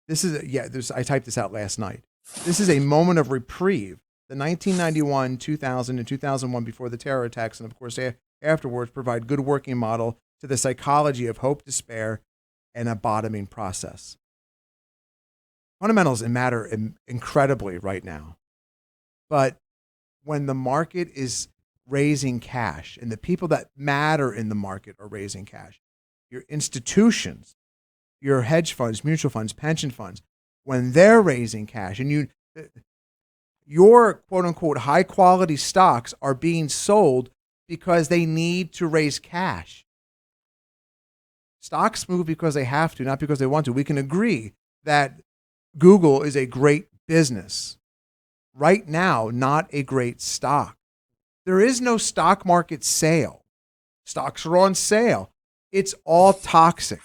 I typed this out last night. This is a moment of reprieve. The 1991, 2000, and 2001 before the terror attacks, and of course afterwards, provide good working model to the psychology of hope, despair, and a bottoming process. Fundamentals matter incredibly right now. But when the market is raising cash and the people that matter in the market are raising cash, your institutions, your hedge funds, mutual funds, pension funds, when they're raising cash and your quote unquote high quality stocks are being sold because they need to raise cash. Stocks move because they have to, not because they want to. We can agree that Google is a great business. Right now, not a great stock. There is no stock market sale. Stocks are on sale. It's all toxic.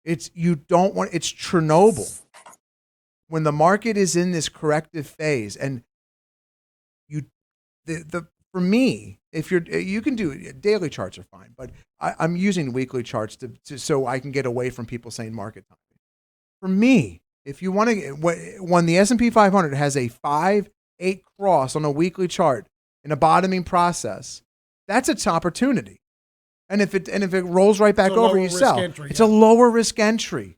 It's Chernobyl. When the market is in this corrective phase, and for me, if you can do daily charts are fine, but I'm using weekly charts so I can get away from people saying market timing. For me, if you want to, when the S&P 500 has a 5-8 cross on a weekly chart in a bottoming process, that's its opportunity. And if it rolls right back over, you sell. It's a lower risk entry.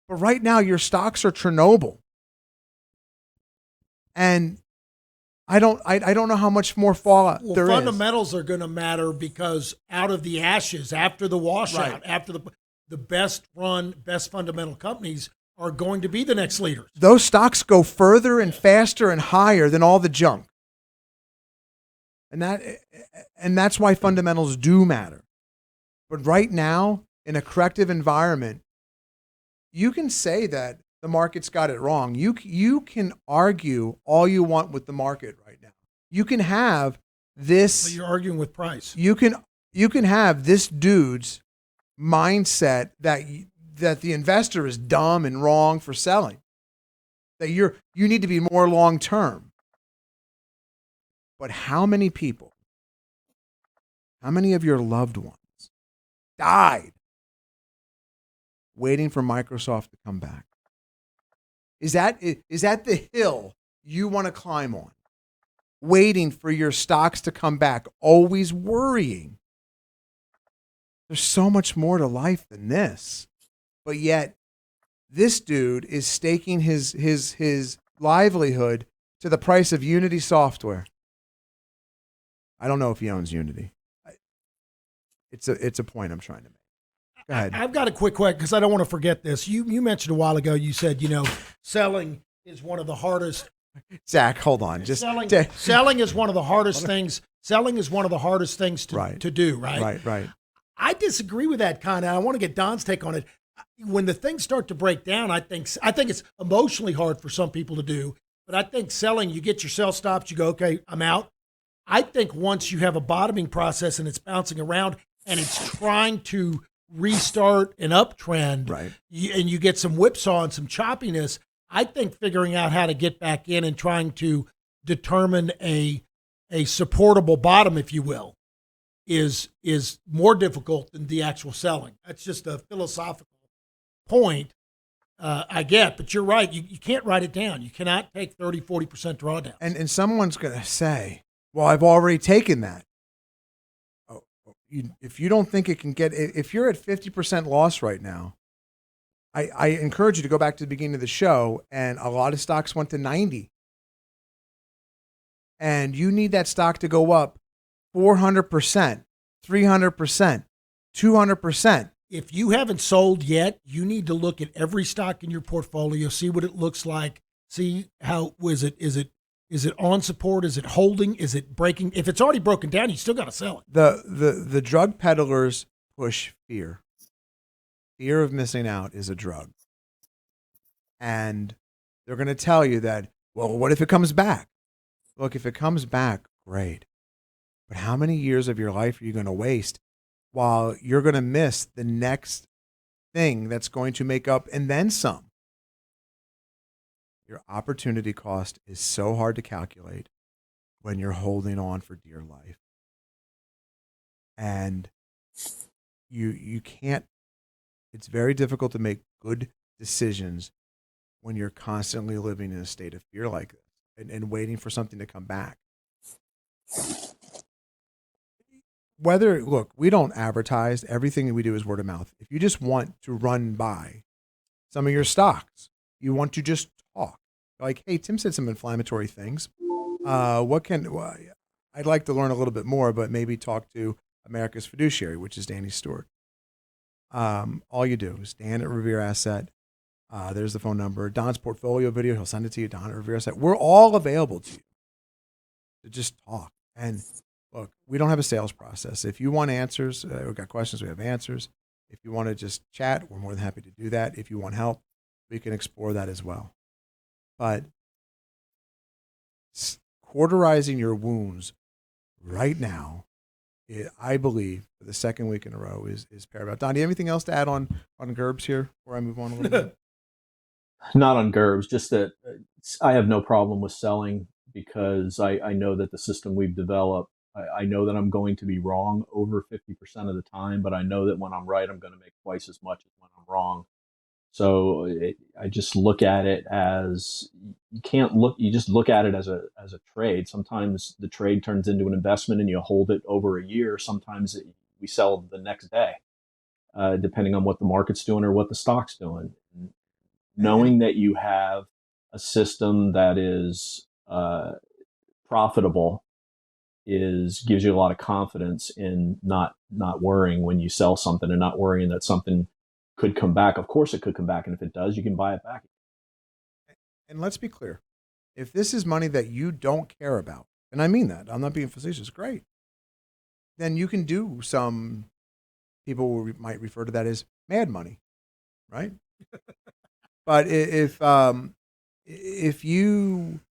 But right now, your stocks are Chernobyl, and I don't know how much more fallout there is. Fundamentals are going to matter because out of the ashes, after the washout, after the best run, best fundamental companies are going to be the next leaders. Those stocks go further and faster and higher than all the junk. And that's why fundamentals do matter. But right now, in a corrective environment, you can say that the market's got it wrong. You can argue all you want with the market right now. You can have this. But you're arguing with price. You can have this dude's mindset that the investor is dumb and wrong for selling. That you need to be more long term. But how many people, how many of your loved ones died waiting for Microsoft to come back? Is that the hill you want to climb on? Waiting for your stocks to come back, always worrying. There's so much more to life than this. But yet, this dude is staking his livelihood to the price of Unity software. I don't know if he owns Unity. It's a point I'm trying to make. Go ahead. I've got a quick question because I don't want to forget this. You mentioned a while ago, you said, selling is one of the hardest. Zach, hold on. Selling is one of the hardest things. Selling is one of the hardest things to do, right? Right. I disagree with that kind of. I want to get Don's take on it. When the things start to break down, I think it's emotionally hard for some people to do. But I think selling, you get your sell stops, you go, okay, I'm out. I think once you have a bottoming process and it's bouncing around and it's trying to restart an uptrend, right, and you get some whipsaw and some choppiness, I think figuring out how to get back in and trying to determine a supportable bottom, if you will, is more difficult than the actual selling. That's just a philosophical point I get, but you're right. You can't write it down. You cannot take 30, 40% drawdowns. And someone's going to say, well, I've already taken that. if you don't think it can get, if you're at 50% loss right now, I encourage you to go back to the beginning of the show, and a lot of stocks went to 90. And you need that stock to go up 400%, 300%, 200%. If you haven't sold yet, you need to look at every stock in your portfolio, see what it looks like, see how is it on support, is it holding, is it breaking? If it's already broken down, you still got to sell it. The drug peddlers push fear. Fear of missing out is a drug. And they're going to tell you that, well, what if it comes back? Look, if it comes back, great. But how many years of your life are you going to waste while you're going to miss the next thing that's going to make up and then some? Your opportunity cost is so hard to calculate when you're holding on for dear life. And you can't, it's very difficult to make good decisions when you're constantly living in a state of fear like this and waiting for something to come back. Look, we don't advertise. Everything that we do is word of mouth. If you just want to run by some of your stocks, you want to just talk. Like, hey, Tim said some inflammatory things. I'd like to learn a little bit more, but maybe talk to America's Fiduciary, which is Danny Stewart. All you do is Dan at Revere Asset. There's the phone number. Don's portfolio video, he'll send it to you. Don at Revere Asset. We're all available to you to just talk. And look, we don't have a sales process. If you want answers, we've got questions, we have answers. If you want to just chat, we're more than happy to do that. If you want help, we can explore that as well. But cauterizing your wounds right now, I believe, for the second week in a row is paramount. Don, do you have anything else to add on Gerbs here before I move on a little bit? Not on Gerbs, just that I have no problem with selling because I know that the system we've developed, I know that I'm going to be wrong over 50% of the time, but I know that when I'm right, I'm going to make twice as much as when I'm wrong. So I just look at it as you just look at it as a trade. Sometimes the trade turns into an investment and you hold it over a year. Sometimes we sell the next day, depending on what the market's doing or what the stock's doing. Knowing that you have a system that is profitable gives you a lot of confidence in not worrying when you sell something and not worrying that something could come back. Of course it could come back, and if it does, you can buy it back. And let's be clear. If this is money that you don't care about, and I mean that, I'm not being facetious, great, then you can do some, people might refer to that as mad money, right? But if you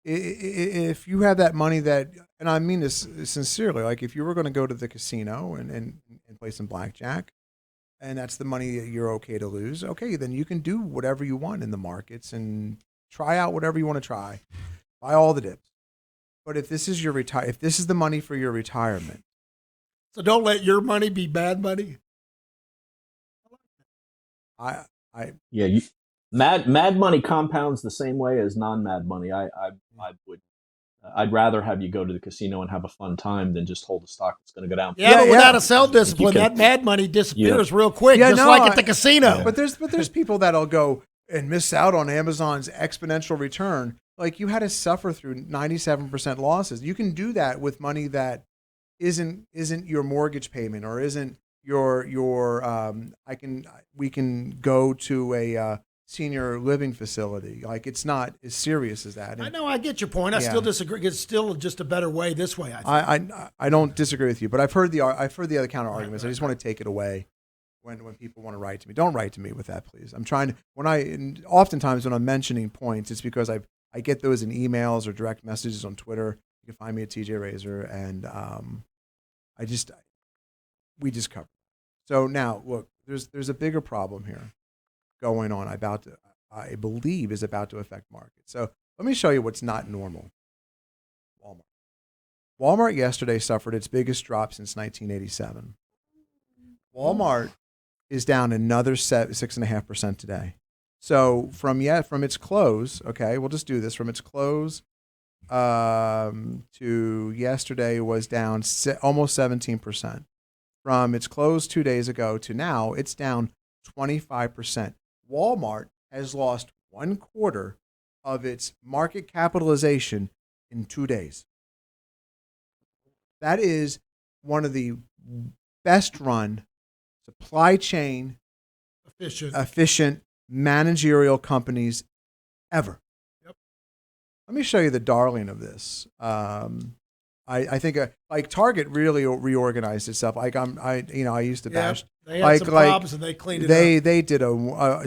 have that money that, and I mean this sincerely, like if you were going to go to the casino and play some blackjack, and that's the money that you're okay to lose, okay, then you can do whatever you want in the markets and try out whatever you want to try, buy all the dips. But if this is if this is the money for your retirement, so don't let your money be bad money. Mad money compounds the same way as non-mad money. I'd rather have you go to the casino and have a fun time than just hold a stock that's going to go down. Yeah, but without a sell discipline, that mad money disappears real quick, like at the casino. But there's people that'll go and miss out on Amazon's exponential return. Like you had to suffer through 97% losses. You can do that with money that isn't your mortgage payment or isn't we can go to a senior living facility. Like it's not as serious as that. I know, I get your point. I still disagree. It's still just a better way this way. I think. I don't disagree with you, but I've heard the other counter arguments. I just want to take it away when people want to write to me. Don't write to me with that, please. I'm trying to oftentimes when I'm mentioning points, it's because I get those in emails or direct messages on Twitter. You can find me at TJ Reazor, and we just cover. So now look, there's a bigger problem here going on I believe is about to affect markets. So let me show you what's not normal. Walmart yesterday suffered its biggest drop since 1987. Walmart is down another 6.5% today. So from its close, okay, we'll just do this. From its close to yesterday was down almost 17%. from its close 2 days ago to now, it's down 25%. Walmart has lost 1/4 of its market capitalization in 2 days. That is one of the best run supply chain efficient managerial companies ever. Yep. Let me show you the darling of this. I think like Target really reorganized itself. Like I used to bash. They had some problems and they cleaned it up. They did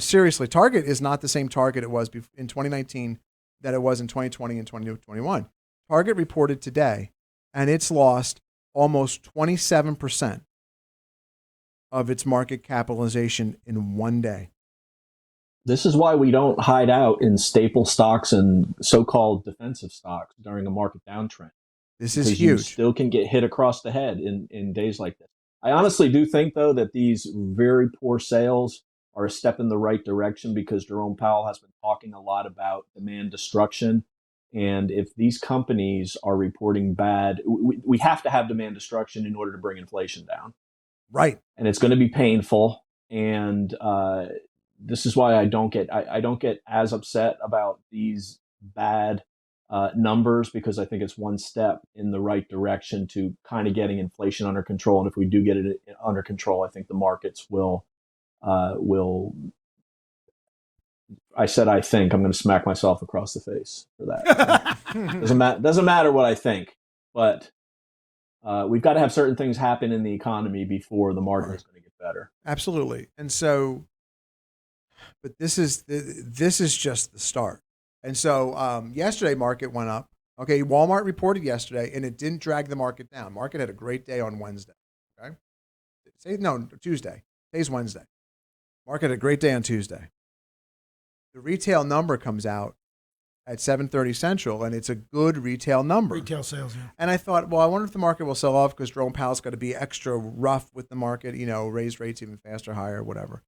seriously. Target is not the same Target it was in 2019 that it was in 2020 and 2021. Target reported today, and it's lost almost 27% of its market capitalization in 1 day. This is why we don't hide out in staple stocks and so-called defensive stocks during a market downtrend. This is huge. You still can get hit across the head in days like this. I honestly do think, though, that these very poor sales are a step in the right direction because Jerome Powell has been talking a lot about demand destruction. And if these companies are reporting bad, we have to have demand destruction in order to bring inflation down. Right. And it's going to be painful. And this is why I don't get as upset about these bad numbers, because I think it's one step in the right direction to kind of getting inflation under control. And if we do get it under control, I think the markets will. I said I think. I'm going to smack myself across the face for that. Doesn't matter what I think, but we've got to have certain things happen in the economy before the market is going to get better. Absolutely. And so, but this is just the start. And so yesterday market went up. Okay, Walmart reported yesterday, and it didn't drag the market down. Market had a great day on Wednesday. Okay, Tuesday. Today's Wednesday. Market had a great day on Tuesday. The retail number comes out at 7:30 Central, and it's a good retail number. Retail sales, yeah. And I thought, well, I wonder if the market will sell off because Jerome Powell's got to be extra rough with the market, raise rates even faster, higher, whatever.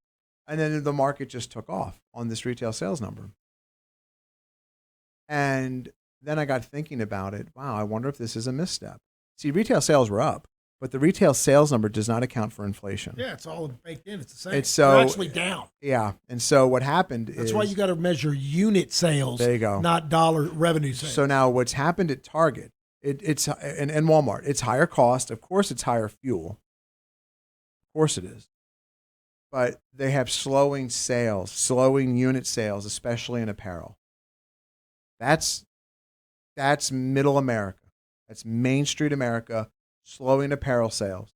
And then the market just took off on this retail sales number. And then I got thinking about it. Wow, I wonder if this is a misstep. See, retail sales were up, but the retail sales number does not account for inflation. Yeah, it's all baked in. It's the same. They're actually down. Yeah, and so what happened is... That's why you got to measure unit sales, there you go, not dollar revenue sales. So now what's happened at Target, it's and Walmart, it's higher cost. Of course, it's higher fuel. Of course it is. But they have slowing unit sales, especially in apparel. That's middle America. That's Main Street America, slowing apparel sales.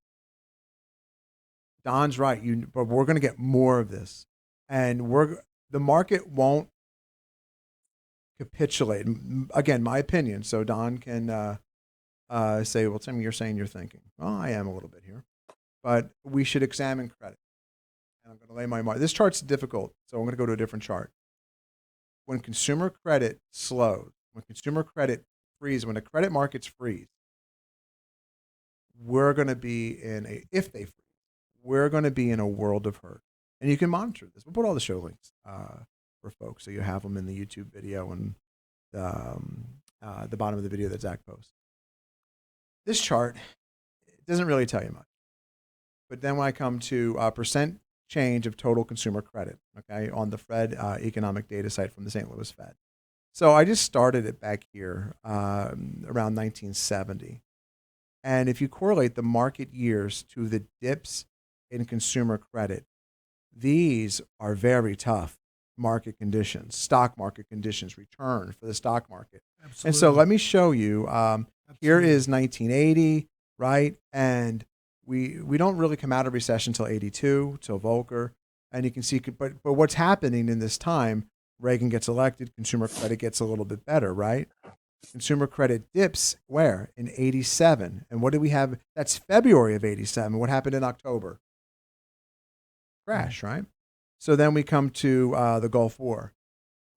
Don's right. But we're going to get more of this, and the market won't capitulate. Again, my opinion. So Don can say, "Well, Tim, you're saying you're thinking." Well, I am a little bit here, but we should examine credit. And I'm going to lay my mark. This chart's difficult, so I'm going to go to a different chart. When consumer credit slows, when consumer credit freezes, when the credit markets freeze, we're going to be if they freeze, we're going to be in a world of hurt. And you can monitor this. We'll put all the show links for folks, so you have them in the YouTube video and the bottom of the video that Zach posts. This chart doesn't really tell you much. But then when I come to percent change of total consumer credit, okay, on the Fed economic data site from the St. Louis Fed. So I just started it back here around 1970. And if you correlate the market years to the dips in consumer credit, these are very tough market conditions, stock market conditions, return for the stock market. Absolutely. And so let me show you. Here is 1980, right? And we don't really come out of recession till 82, till Volcker. And you can see, but what's happening in this time, Reagan gets elected, consumer credit gets a little bit better, right? Consumer credit dips where? In 87. And what do we have? That's February of 87. What happened in October? Crash, right? So then we come to the Gulf War.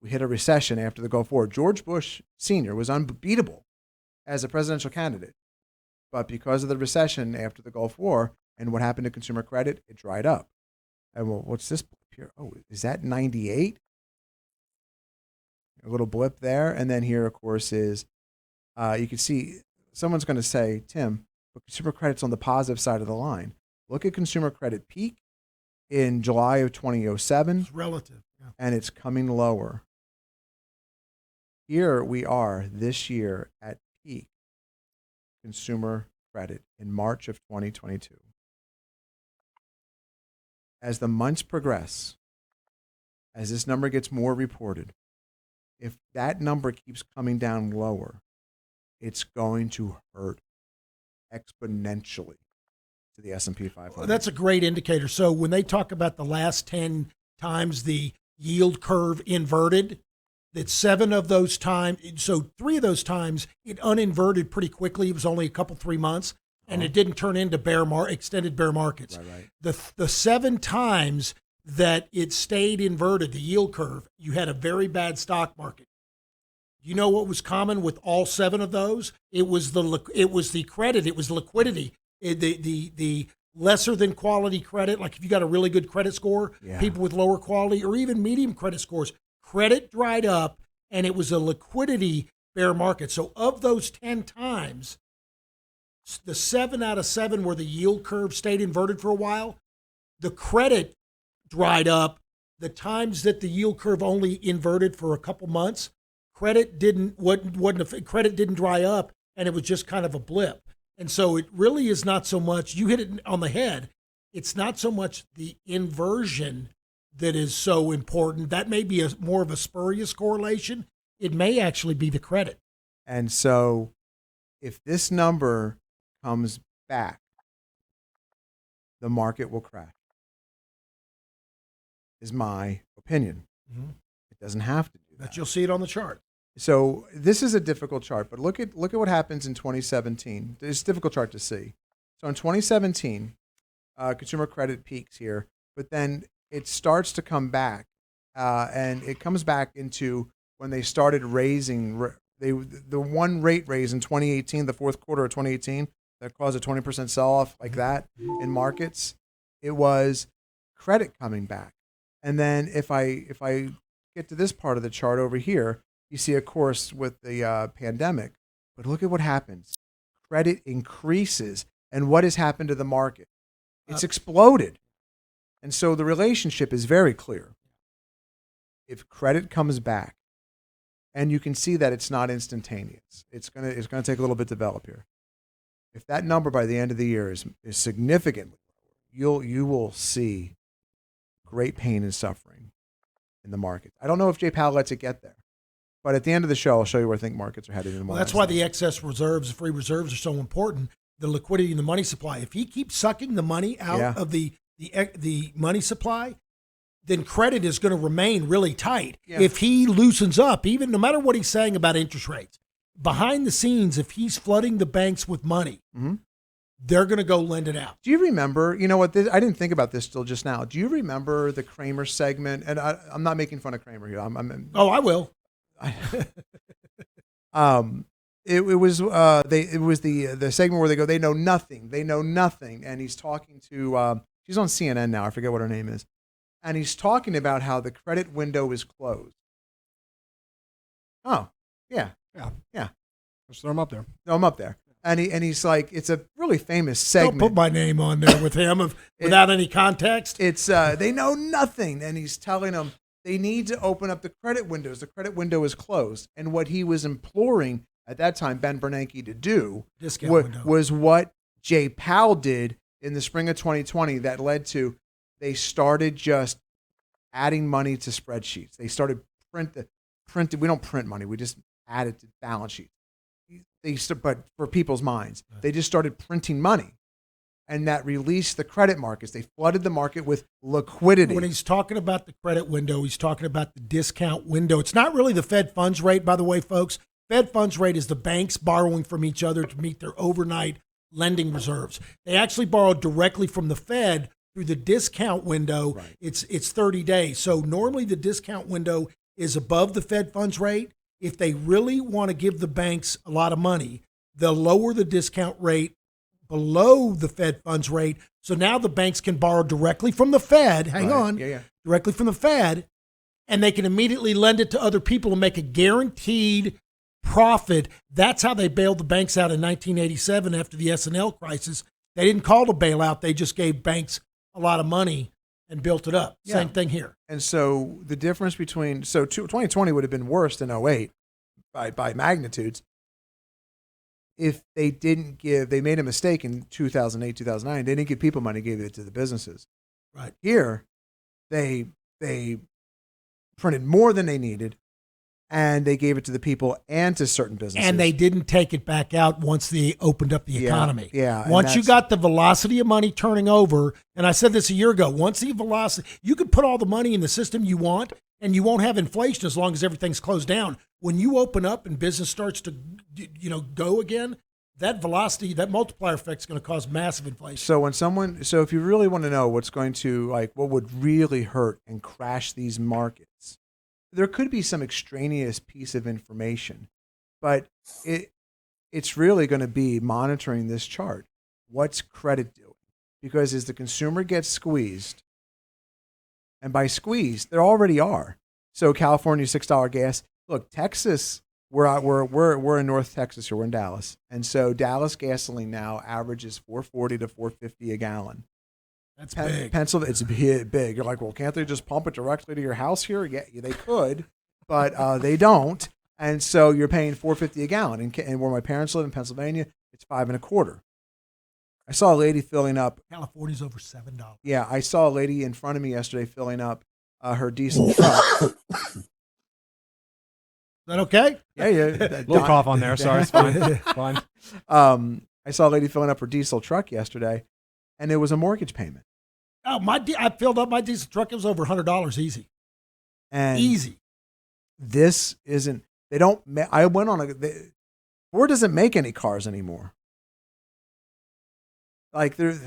We hit a recession after the Gulf War. George Bush Sr. was unbeatable as a presidential candidate. But because of the recession after the Gulf War and what happened to consumer credit, it dried up. And well, what's this blip here? Oh, is that 98? A little blip there. And then here, of course, is you can see someone's going to say, Tim, but consumer credit's on the positive side of the line. Look at consumer credit peak in July of 2007, It's relative. Yeah. and it's coming lower. Here we are this year at peak consumer credit in March of 2022. As the months progress, as this number gets more reported, if that number keeps coming down lower, it's going to hurt exponentially to the S&P 500. Well, that's a great indicator. So when they talk about the last 10 times the yield curve inverted, that 7 of those times, so 3 of those times, it uninverted pretty quickly. It was only a couple, 3 months, and it didn't turn into extended bear markets. Right. The 7 times that it stayed inverted, the yield curve, you had a very bad stock market. You know what was common with all 7 of those? It was the credit, it was liquidity. The lesser than quality credit, like if you got a really good credit score, people with lower quality or even medium credit scores, credit dried up, and it was a liquidity bear market. So of those 10 times, the 7 out of 7 where the yield curve stayed inverted for a while, the credit dried up. The times that the yield curve only inverted for a couple months, credit didn't dry up, and it was just kind of a blip. And so it really is not so much, you hit it on the head, it's not so much the inversion that is so important. That may be more of a spurious correlation. It may actually be the credit. And so if this number comes back, the market will crash, is my opinion. Mm-hmm. It doesn't have to do that. But you'll see it on the chart. So this is a difficult chart, but look at what happens in 2017. It's a difficult chart to see. So in 2017, consumer credit peaks here, but then it starts to come back, and it comes back into when they started raising the one rate raise in 2018, the fourth quarter of 2018, that caused a 20% sell-off like that in markets. It was credit coming back. And then if I get to this part of the chart over here, you see, of course, with the pandemic, but look at what happens. Credit increases, and what has happened to the market? It's exploded. And so the relationship is very clear. If credit comes back, and you can see that it's not instantaneous, it's gonna take a little bit to develop here. If that number by the end of the year is significantly lower, you will see great pain and suffering in the market. I don't know if Jay Powell lets it get there. But at the end of the show, I'll show you where I think markets are headed in the Well, that's why the excess reserves, the free reserves are so important, the liquidity and the money supply. If he keeps sucking the money out of the money supply, then credit is going to remain really tight. Yeah. If he loosens up, even no matter what he's saying about interest rates, behind the scenes, if he's flooding the banks with money, they're going to go lend it out. Do you remember, you know what, I didn't think about this till just now. Do you remember the Kramer segment? And I'm not making fun of Kramer here. I will. It was the segment where they know nothing, and he's talking to she's on CNN now, I forget what her name is, and he's talking about how the credit window is closed. Oh yeah. Just throw him up there. And he's like, it's a really famous segment. Don't put my name on there with him without any context. It's they know nothing, and he's telling them they need to open up the credit windows. The credit window is closed. And what he was imploring at that time Ben Bernanke to do was what Jay Powell did in the spring of 2020 that led to they started just adding money to spreadsheets. They started printing. We don't print money. We just add it to balance sheets. But for people's minds, they just started printing money. And that released the credit markets. They flooded the market with liquidity. When he's talking about the credit window, he's talking about the discount window. It's not really the Fed funds rate, by the way, folks. Fed funds rate is the banks borrowing from each other to meet their overnight lending reserves. They actually borrowed directly from the Fed through the discount window. Right. It's 30 days. So normally the discount window is above the Fed funds rate. If they really want to give the banks a lot of money, they'll lower the discount rate below the Fed funds rate. So now the banks can borrow directly from the Fed. Directly from the Fed, and they can immediately lend it to other people and make a guaranteed profit. That's how they bailed the banks out in 1987 after the S&L crisis. They didn't call it a bailout. They just gave banks a lot of money and built it up. Yeah. Same thing here. And so the difference between 2020 would have been worse than 08 by magnitudes if they didn't give. They made a mistake in 2008, 2009. They didn't give people money, gave it to the businesses. Right. Here, they printed more than they needed, and they gave it to the people and to certain businesses. And they didn't take it back out once they opened up the economy. Yeah. and Once you that's- got the velocity of money turning over, and I said this a year ago, once the velocity, you could put all the money in the system you want, and you won't have inflation as long as everything's closed down. When you open up and business starts to, go again, that velocity, that multiplier effect is going to cause massive inflation. So if you really want to know what's going to, what would really hurt and crash these markets, there could be some extraneous piece of information, but it's really going to be monitoring this chart. What's credit doing? Because as the consumer gets squeezed, and by squeezed, there already are. So California $6 gas. Look, Texas, we're in North Texas here. We're in Dallas, and so Dallas gasoline now averages $4.40 to $4.50 a gallon. That's big. Pennsylvania, it's big. You're like, well, can't they just pump it directly to your house here? Yeah, they could, but they don't. And so you're paying $4.50 a gallon. And where my parents live in Pennsylvania, it's $5.25. I saw a lady filling up. California's over $7. Yeah, I saw a lady in front of me yesterday filling up her diesel truck. Is that okay? Yeah. A little cough on there. Sorry, it's fine. It's fine. I saw a lady filling up her diesel truck yesterday, and it was a mortgage payment. Oh, I filled up my diesel truck. It was over $100 easy. And Easy. this isn't. They don't. I went on Ford doesn't make any cars anymore. Like they're.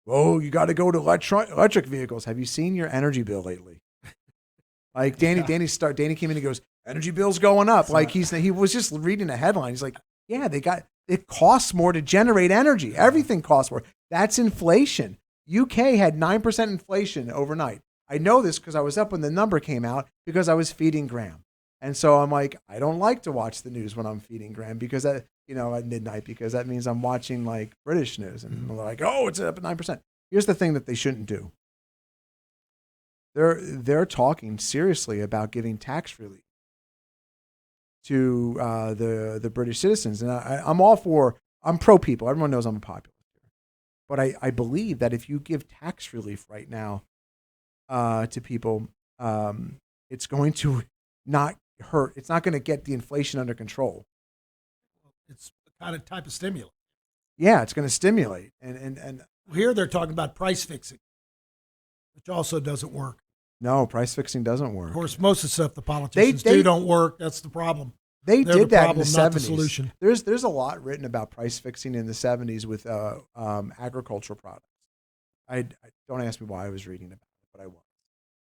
Oh, you got to go to electric vehicles. Have you seen your energy bill lately? Like Danny came in and goes, energy bill's going up. Like he was just reading a headline. He's like, yeah, it costs more to generate energy. Everything costs more. That's inflation. UK had 9% inflation overnight. I know this because I was up when the number came out because I was feeding Graham. And so I'm like, I don't like to watch the news when I'm feeding Graham because at midnight, because that means I'm watching like British news. And they're like, oh, it's up at 9%. Here's the thing that they shouldn't do. They're talking seriously about giving tax relief to the British citizens. And I'm pro people. Everyone knows I'm a populist. But I believe that if you give tax relief right now to people, it's going to not hurt. It's not going to get the inflation under control. It's the kind of type of stimulus. Yeah, it's going to stimulate. And Here they're talking about price fixing, which also doesn't work. no, price fixing doesn't work. Of course, most of the stuff the politicians do don't work. That's the problem. They They're did the that problem, in the not the 70s. solution. There's a lot written about price fixing in the 70s with agricultural products. I don't ask me why I was reading about it, but I was.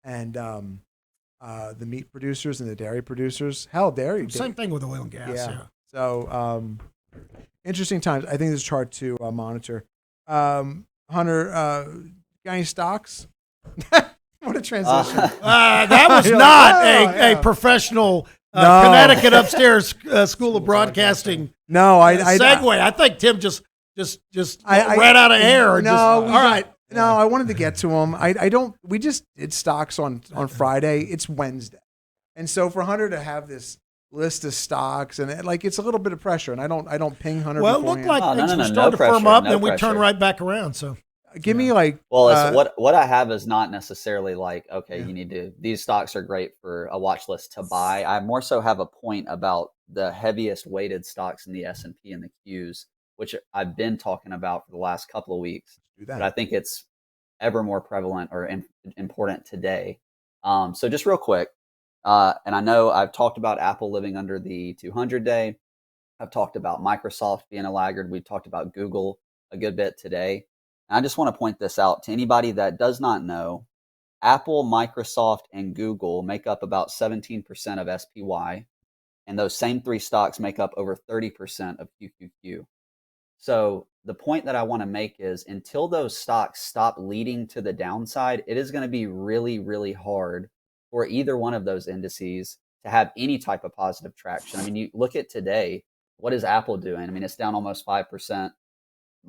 And the meat producers and the dairy producers, dairy. Same thing with oil and gas. Yeah. So interesting times. I think this chart to monitor. Hunter, got any stocks? What a transition. That was not a professional Connecticut upstairs School of Broadcasting segue. I think Tim just ran out of air. All right. No, I wanted to get to them. I don't. We just did stocks on Friday. It's Wednesday, and so for Hunter to have this list of stocks and it's a little bit of pressure. And I don't ping Hunter. Well, it looked like things were starting to firm up, and we turn right back around. So give me like. Well, it's what I have is not necessarily like you need to. These stocks are great for a watch list to buy. I more so have a point about the heaviest weighted stocks in the S&P and the Qs, which I've been talking about for the last couple of weeks. But I think it's ever more prevalent or important today. So just real quick, and I know I've talked about Apple living under the 200-day. I've talked about Microsoft being a laggard. We've talked about Google a good bit today. And I just want to point this out to anybody that does not know. Apple, Microsoft, and Google make up about 17% of SPY. And those same three stocks make up over 30% of QQQ. So the point that I want to make is until those stocks stop leading to the downside, it is going to be really, really hard for either one of those indices to have any type of positive traction. I mean, you look at today, what is Apple doing? I mean, it's down almost 5%.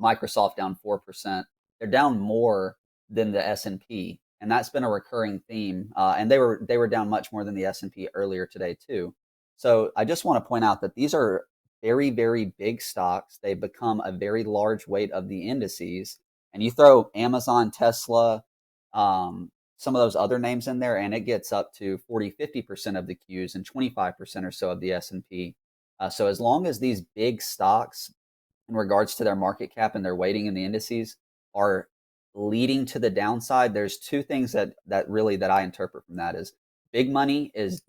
Microsoft down 4%. They're down more than the S&P, and that's been a recurring theme. And they were down much more than the S&P earlier today too. So I just want to point out that these are very, very big stocks. They become a very large weight of the indices. And you throw Amazon, Tesla, some of those other names in there, and it gets up to 40-50% of the Qs and 25% or so of the S&P. So as long as these big stocks, in regards to their market cap and their weighting in the indices, are leading to the downside, there's two things that I interpret from that is big money is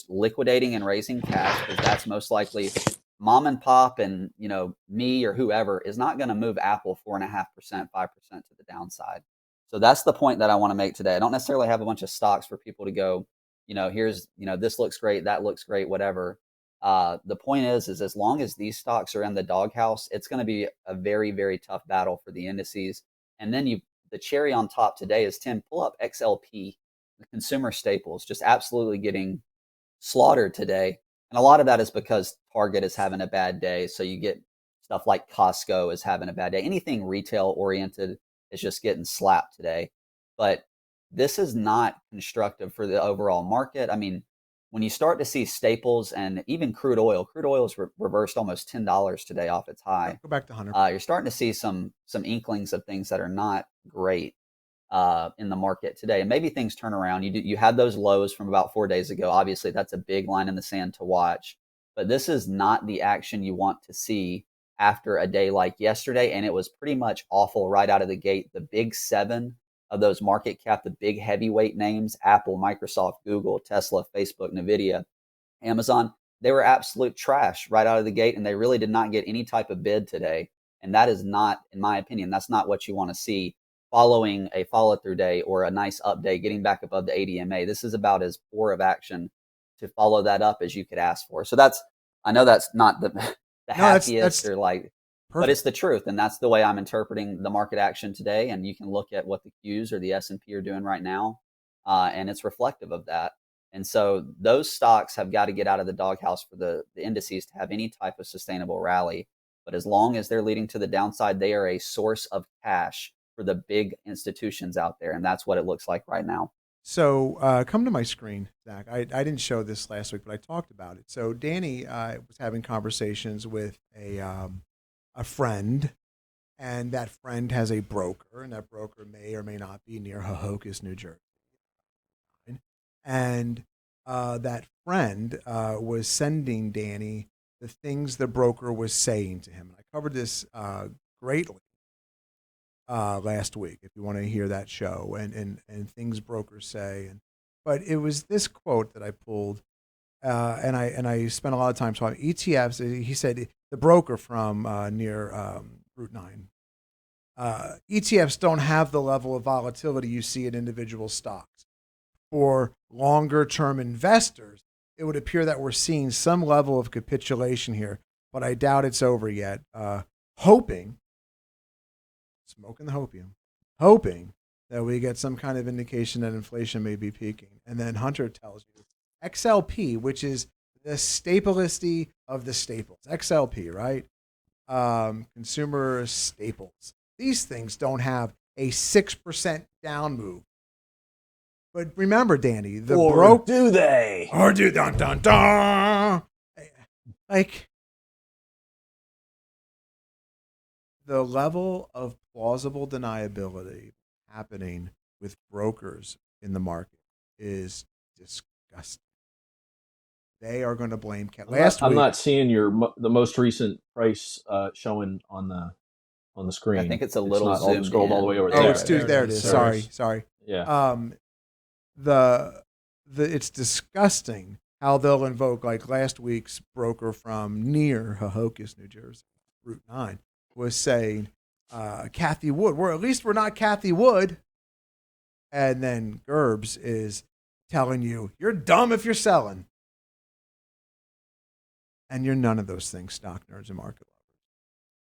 liquidating and raising cash, because that's most likely mom and pop, and me or whoever is not going to move Apple 4.5%, 5% to the downside. So that's the point that I want to make today. I don't necessarily have a bunch of stocks for people to go, here's, this looks great, that looks great, whatever. The point is as long as these stocks are in the doghouse, it's going to be a very, very tough battle for the indices. And then the cherry on top today is, Tim, pull up XLP, the consumer staples, just absolutely getting slaughtered today. And a lot of that is because Target is having a bad day. So you get stuff like Costco is having a bad day. Anything retail oriented is just getting slapped today. But this is not constructive for the overall market. I mean, when you start to see staples and even crude oil is reversed almost $10 today off its high. Go back to Hunter. You're starting to see some inklings of things that are not great in the market today. And maybe things turn around. You had those lows from about 4 days ago. Obviously, that's a big line in the sand to watch. But this is not the action you want to see after a day like yesterday. And it was pretty much awful right out of the gate. The big seven of those market cap, the big heavyweight names, Apple, Microsoft, Google, Tesla, Facebook, Nvidia, Amazon, they were absolute trash right out of the gate, and they really did not get any type of bid today. And that is not, in my opinion, that's not what you want to see following a follow-through day or a nice up day, getting back above the ADMA. This is about as poor of action to follow that up as you could ask for. So I know that's not the happiest or like, but it's the truth. And that's the way I'm interpreting the market action today. And you can look at what the Qs or the S&P are doing right now, and it's reflective of that. And so those stocks have got to get out of the doghouse for the indices to have any type of sustainable rally. But as long as they're leading to the downside, they are a source of cash for the big institutions out there. And that's what it looks like right now. So come to my screen, Zach. I didn't show this last week, but I talked about it. So Danny was having conversations with a friend, and that friend has a broker, and that broker may or may not be near Hohokus, New Jersey. And that friend was sending Danny the things the broker was saying to him. And I covered this greatly last week, if you want to hear that show, and things brokers say. But it was this quote that I pulled, and I spent a lot of time talking ETFs. He said, the broker from near Route 9, ETFs don't have the level of volatility you see in individual stocks. For longer term investors, it would appear that we're seeing some level of capitulation here, but I doubt it's over yet. Hoping that we get some kind of indication that inflation may be peaking. And then Hunter tells you XLP, which is the stapleisty of the staples. XLP, right? Consumer staples. These things don't have a 6% down move. But remember, Danny, the broke. Do they? Or do dun dun dun. Like, the level of plausible deniability happening with brokers in the market is disgusting. They are going to blame I'm not seeing the most recent price showing on the screen. I think it's a little not all scrolled all the way over Oh, there. it's there it is. Sorry. Yeah. It's disgusting how they'll invoke, like last week's broker from near Hohokus, New Jersey, Route 9, was saying, Kathy Wood. At least we're not Kathy Wood. And then Gerbs is telling you, you're dumb if you're selling. And you're none of those things, stock nerds and market lovers.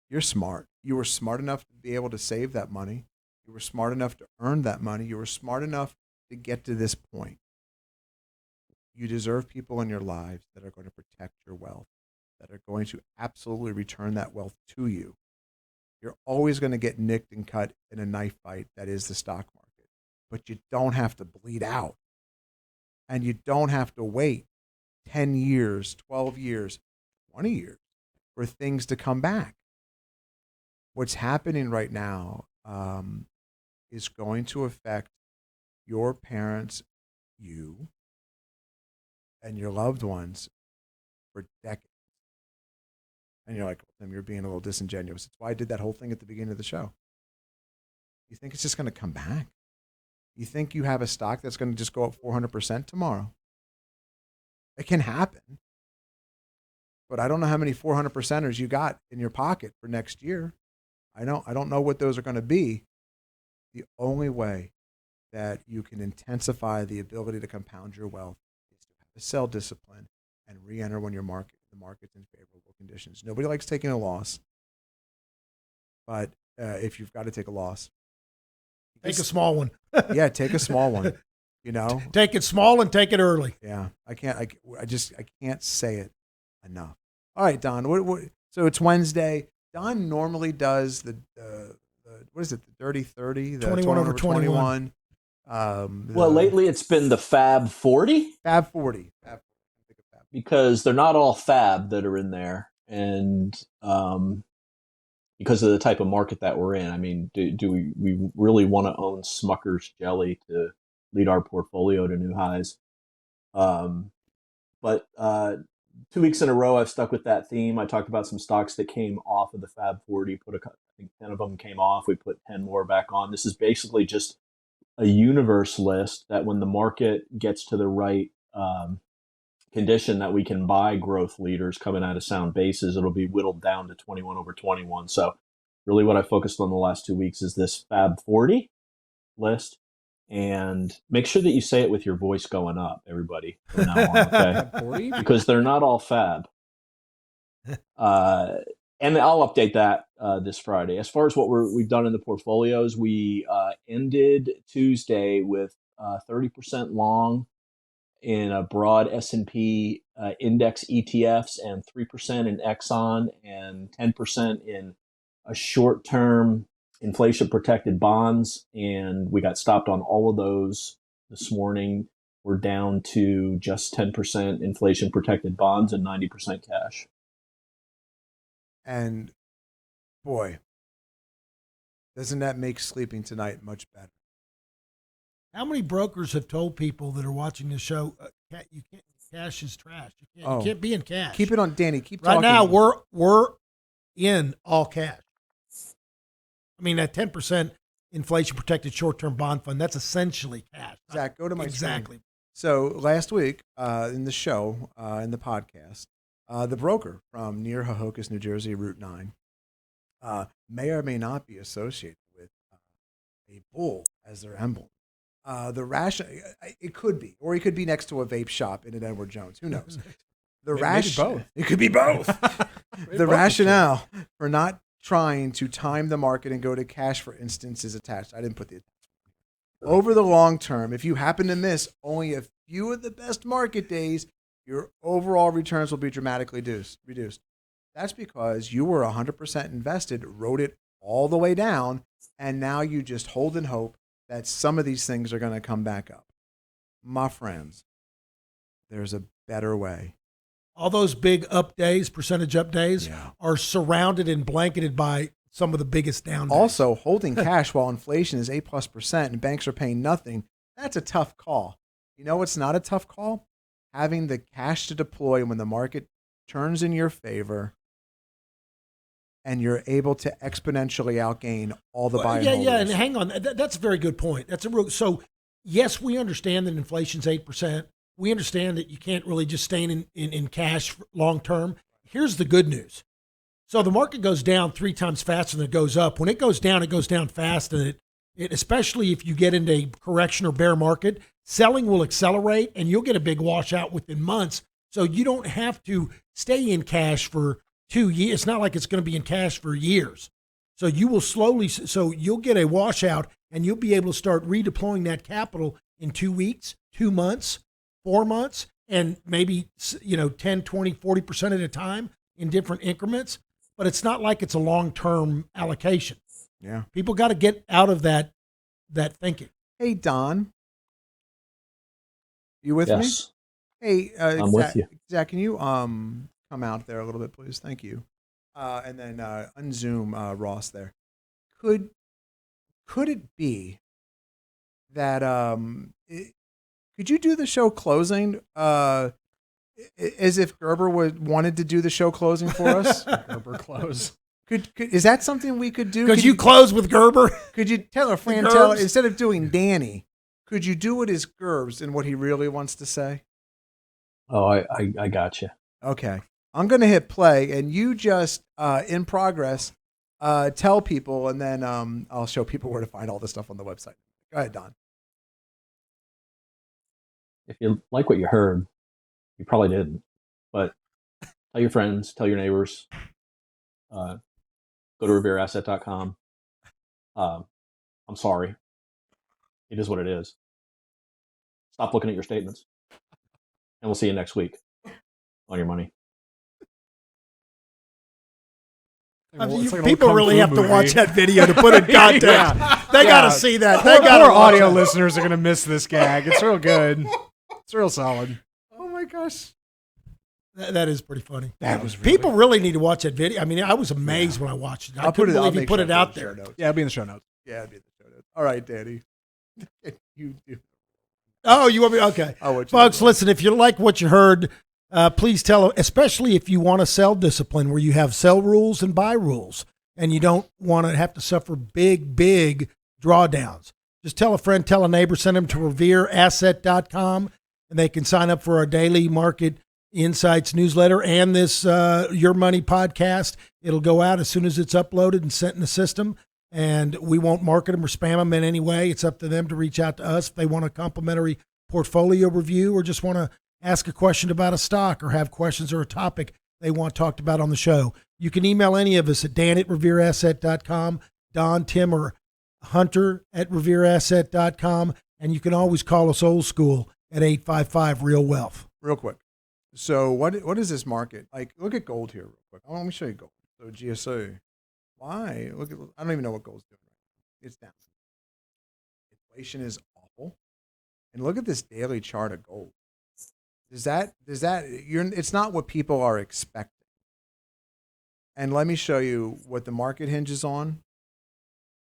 You're smart. You were smart enough to be able to save that money. You were smart enough to earn that money. You were smart enough to get to this point. You deserve people in your lives that are going to protect your wealth, that are going to absolutely return that wealth to you. You're always going to get nicked and cut in a knife fight that is the stock market. But you don't have to bleed out. And you don't have to wait 10 years, 12 years, 20 years for things to come back. What's happening right now is going to affect your parents, you, and your loved ones for decades. And you're like, well, you're being a little disingenuous. It's why I did that whole thing at the beginning of the show. You think it's just going to come back? You think you have a stock that's going to just go up 400% tomorrow? It can happen. But I don't know how many 400%ers you got in your pocket for next year. I don't know what those are going to be. The only way that you can intensify the ability to compound your wealth is to have a sell discipline and re-enter when the market's in favorable conditions. Nobody likes taking a loss, but if you've got to take a loss, take a small one. Yeah, take a small one. You know, take it small and take it early. Yeah, I can't say it enough. All right, Don. So it's Wednesday. Don normally does the what is it? The Dirty 30, the 21 over 21. Well, lately it's been the Fab 40. Fab 40. Because they're not all Fab that are in there, and because of the type of market that we're in. I mean, do we really want to own Smucker's jelly to lead our portfolio to new highs? But 2 weeks in a row, I've stuck with that theme. I talked about some stocks that came off of the Fab 40. I think 10 of them came off. We put 10 more back on. This is basically just a universe list that when the market gets to the right condition that we can buy growth leaders coming out of sound bases, it'll be whittled down to 21 over 21. So really what I focused on the last 2 weeks is this Fab 40 list. And make sure that you say it with your voice going up, everybody, from now on, okay? Because they're not all Fab. And I'll update that this Friday. As far as what we've done in the portfolios, we ended Tuesday with 30% long in a broad S&P index ETFs and 3% in Exxon and 10% in a short-term inflation-protected bonds. And we got stopped on all of those this morning. We're down to just 10% inflation-protected bonds and 90% cash. And boy, doesn't that make sleeping tonight much better? How many brokers have told people that are watching the show, you can't, cash is trash. You can't be in cash. Keep it on, Danny. Keep right talking. Right now, we're in all cash. I mean, that 10% inflation-protected short-term bond fund, that's essentially cash. Zach, go to my Exactly. screen. So last week in the show, in the podcast, the broker from near Hohokus, New Jersey, Route 9, may or may not be associated with a bull as their emblem. It could be, or he could be next to a vape shop in an Edward Jones. Who knows? Maybe both. It could be both. The rationale for not trying to time the market and go to cash, for instance, is attached. I didn't put the attachment. Over the long term, if you happen to miss only a few of the best market days, your overall returns will be dramatically reduced. That's because you were 100% invested, rode it all the way down, and now you just hold and hope that some of these things are going to come back up. My friends, there's a better way. All those big up days, percentage up days, are surrounded and blanketed by some of the biggest down days. Also, holding cash while inflation is 8+% and banks are paying nothing, that's a tough call. You know what's not a tough call? Having the cash to deploy when the market turns in your favor and you're able to exponentially outgain all the buy and holders. Yeah, and hang on. That's a very good point. So, yes, we understand that inflation's 8%. We understand that you can't really just stay in cash long term. Here's the good news. So the market goes down 3 times faster than it goes up. When it goes down fast, and it especially if you get into a correction or bear market, selling will accelerate and you'll get a big washout within months. So you don't have to stay in cash for 2 years. It's not like it's going to be in cash for years. So you will you'll get a washout and you'll be able to start redeploying that capital in 2 weeks, 2 months, 4 months, and maybe 10, 20, 40% at a time in different increments. but it's not like it's a long-term allocation. Yeah. People got to get out of that thinking. Hey, Don. You with me? Yes, Hey, I'm with you. Zach, can you come out there a little bit, please? Thank you. And then unzoom Ross there. Could it be that could you do the show closing as if Gerber wanted to do the show closing for us? Gerber close. Is that something we could do? Could you close with Gerber? Could you tell a Fran Gerbs? instead of doing Danny, could you do it as Gerbs and what he really wants to say? Oh, I got you. Okay. I'm going to hit play, and you just, in progress, tell people, and then I'll show people where to find all this stuff on the website. Go ahead, Don. If you like what you heard, you probably didn't, but tell your friends, tell your neighbors. Go to revereasset.com. I'm sorry. It is what it is. Stop looking at your statements. And we'll see you next week on your money. People really have to watch that video to put in context. They got to see that. They got Poor audio listeners are going to miss this gag. It's real good. It's real solid. Oh, my gosh. That is pretty funny. That was People really need to watch that video. I mean, I was amazed when I watched it. I couldn't believe he put it out there. Yeah, it'll be in the show notes. Yeah, it'll be in the show notes. All right, Danny. You do. Oh, you want me? Okay. Folks, listen, if you like what you heard, please tell, especially if you want to sell discipline where you have sell rules and buy rules and you don't want to have to suffer big drawdowns. Just tell a friend, tell a neighbor, send them to revereasset.com and they can sign up for our daily market insights newsletter and this Your Money podcast. It'll go out as soon as it's uploaded and sent in the system. And we won't market them or spam them in any way. It's up to them to reach out to us if they want a complimentary portfolio review or just want to ask a question about a stock or have questions or a topic they want talked about on the show. You can email any of us at dan@revereasset.com, Don, Tim, or Hunter at revereasset.com. And you can always call us old school at 855-REAL-WEALTH. Real quick. So what is this market? Like, look at gold here real quick. Let me show you gold. So GSO. Why? Look at, I don't even know what gold's doing right now. It's down. Inflation is awful. And look at this daily chart of gold. It's not what people are expecting. And let me show you what the market hinges on.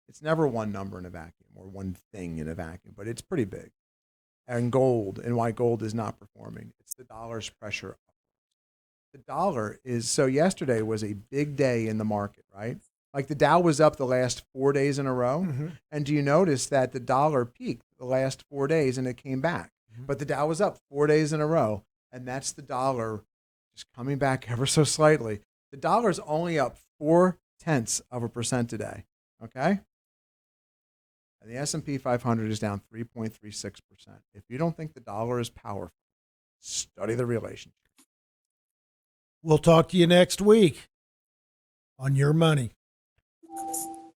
It's never one number in a vacuum or one thing in a vacuum, but it's pretty big. And gold, and why gold is not performing. It's the dollar's pressure. The dollar is, so yesterday was a big day in the market, right? Like the Dow was up the last 4 days in a row. Mm-hmm. And do you notice that the dollar peaked the last 4 days and it came back? Mm-hmm. But the Dow was up 4 days in a row. And that's the dollar just coming back ever so slightly. The dollar's only up 0.4% today. Okay? And the S&P 500 is down 3.36%. If you don't think the dollar is powerful, study the relationship. We'll talk to you next week on Your Money.